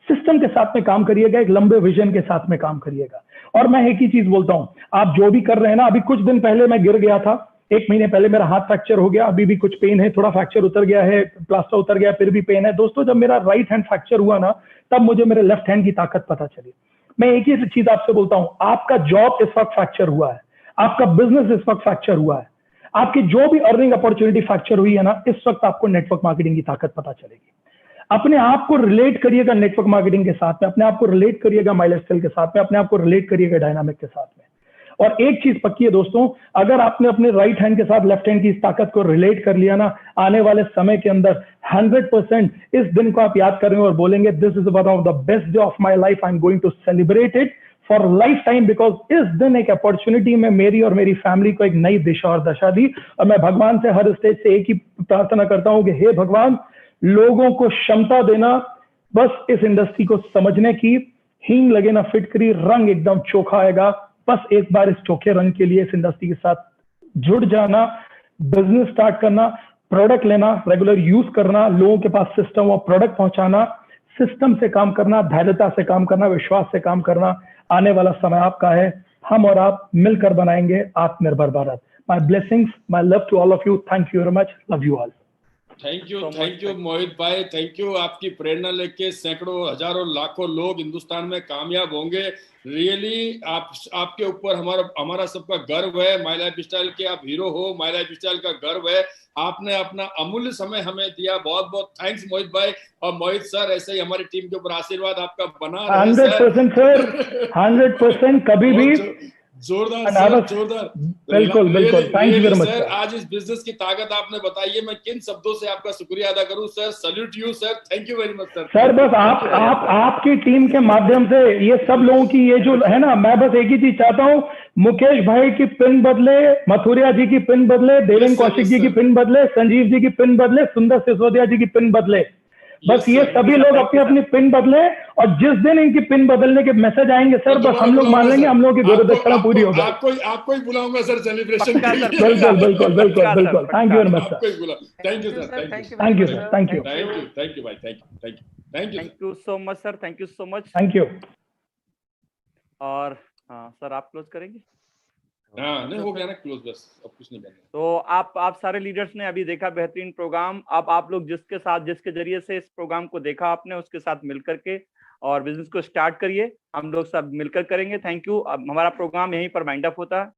Speaker 4: सिस्टम के साथ में काम करिएगा, एक लंबे विजन के साथ में काम करिएगा। और मैं एक ही चीज बोलता हूं, आप जो भी कर रहे हैं ना, अभी कुछ दिन पहले मैं गिर गया था, 1 महीने पहले मेरा हाथ फ्रैक्चर हो गया, अभी भी कुछ पेन है, थोड़ा फ्रैक्चर उतर गया है, प्लास्टर उतर गया, फिर भी पेन है। दोस्तों, जब मेरा राइट हैंड फ्रैक्चर हुआ ना, तब मुझे मेरे लेफ्ट हैंड की ताकत पता चली। मैं एक ही चीज आपसे बोलता हूं, आपका जॉब इस वक्त फ्रैक्चर हुआ है, आपका बिजनेस इस वक्त फ्रैक्चर हुआ है, आपकी जो भी अर्निंग अपॉर्चुनिटी फ्रैक्चर हुई है ना, इस वक्त आपको नेटवर्क मार्केटिंग की ताकत पता चलेगी। अपने आप को रिलेट करिएगा नेटवर्क मार्केटिंग के साथ में, अपने आप को रिलेट करिएगा माई लाइफस्टाइल के साथ में, अपने आप को रिलेट करिएगा डायनामिक के साथ में। और एक चीज पक्की है दोस्तों, अगर आपने अपने राइट हैंड के साथ लेफ्ट हैंड की इस ताकत को रिलेट कर लिया ना, आने वाले समय के अंदर 100% इस दिन को आप याद करेंगे और बोलेंगे, this is one of the best day of my life, I am going to celebrate it for lifetime, because इस दिन एक अपॉर्चुनिटी में मेरी और मेरी फैमिली को एक नई दिशा और दशा दी। और मैं भगवान से हर स्टेज से एक ही प्रार्थना करता हूं कि हे भगवान, लोगों को क्षमता देना बस इस इंडस्ट्री को समझने की, हींग लगे ना फिटकरी, रंग एकदम चोखा आएगा, बस एक बार इस चोखे रंग के लिए इस इंडस्ट्री के साथ जुड़ जाना, बिजनेस स्टार्ट करना, प्रोडक्ट लेना, रेगुलर यूज करना, लोगों के पास सिस्टम और प्रोडक्ट पहुंचाना, सिस्टम से काम करना, धैर्यता से काम करना, विश्वास से काम करना। आने वाला समय आपका है, हम और आप मिलकर बनाएंगे आत्मनिर्भर Bharat. My blessings, my love to all of you, thank you very much, love you all.
Speaker 1: Thank you Mohit भाई, थैंक यू। आपकी प्रेरणा लेके सैकड़ों, हजारों, लाखों लोग हिंदुस्तान में कामयाब होंगे। रियली आपके ऊपर हमारा सबका गर्व है। माय लाइफ स्टाइल के आप हीरो हो, माय लाइफ स्टाइल का गर्व है। आपने अपना अमूल्य समय हमें दिया, बहुत बहुत थैंक्स मोहित भाई। और मोहित सर, ऐसे ही हमारी टीम के ऊपर आशीर्वाद आपका बना रहे।
Speaker 4: 100% सर, 100% कभी भी
Speaker 1: जोरदार सर, जोरदार।
Speaker 4: बिल्कुल बिल्कुल, thank you very much
Speaker 1: sir. आज इस बिजनेस की ताकत आपने बताई है, मैं किन शब्दों से आपका शुक्रिया अदा करूं sir. Salute you sir, thank you very much sir.
Speaker 4: Sir बस आपकी टीम के माध्यम से ये सब लोगों की ये जो है ना, मैं बस एक ही चीज चाहता हूँ, मुकेश भाई की पिन बदले, मथुरिया जी की पिन बदले, देवेंद्र कौशिक जी की पिन बदले, संजीव जी की पिन बदले, सुंदर सिसोदिया जी की पिन बदले, बस ये सभी लोग अपनी अपनी पिन बदले। और जिस दिन इनकी पिन बदलने के मैसेज आएंगे सर, बस हम लोग मान लेंगे, हम लोगों की गुरुदक्षिणा पूरी होगी।
Speaker 1: आपको ही बुलाऊंगा सर सेलिब्रेशन के लिए।
Speaker 4: बिल्कुल बिल्कुल बिल्कुल बिल्कुल, thank you very much sir.
Speaker 1: Thank you sir,
Speaker 4: thank you sir, thank you
Speaker 1: भाई, thank
Speaker 3: you so much sir, thank you so much,
Speaker 4: thank you.
Speaker 3: और हाँ सर, आप क्लोज करेंगे?
Speaker 1: हाँ, नहीं हो गया ना क्लोज, बस अब कुछ नहीं करना।
Speaker 3: तो आप सारे लीडर्स ने अभी देखा बेहतरीन प्रोग्राम। अब आप लोग जिसके जरिए से इस प्रोग्राम को देखा आपने, उसके साथ मिलकर के और बिजनेस को स्टार्ट करिए। हम लोग सब मिलकर करेंगे। Thank you. अब हमारा प्रोग्राम यहीं पर वाइंड अप होता है।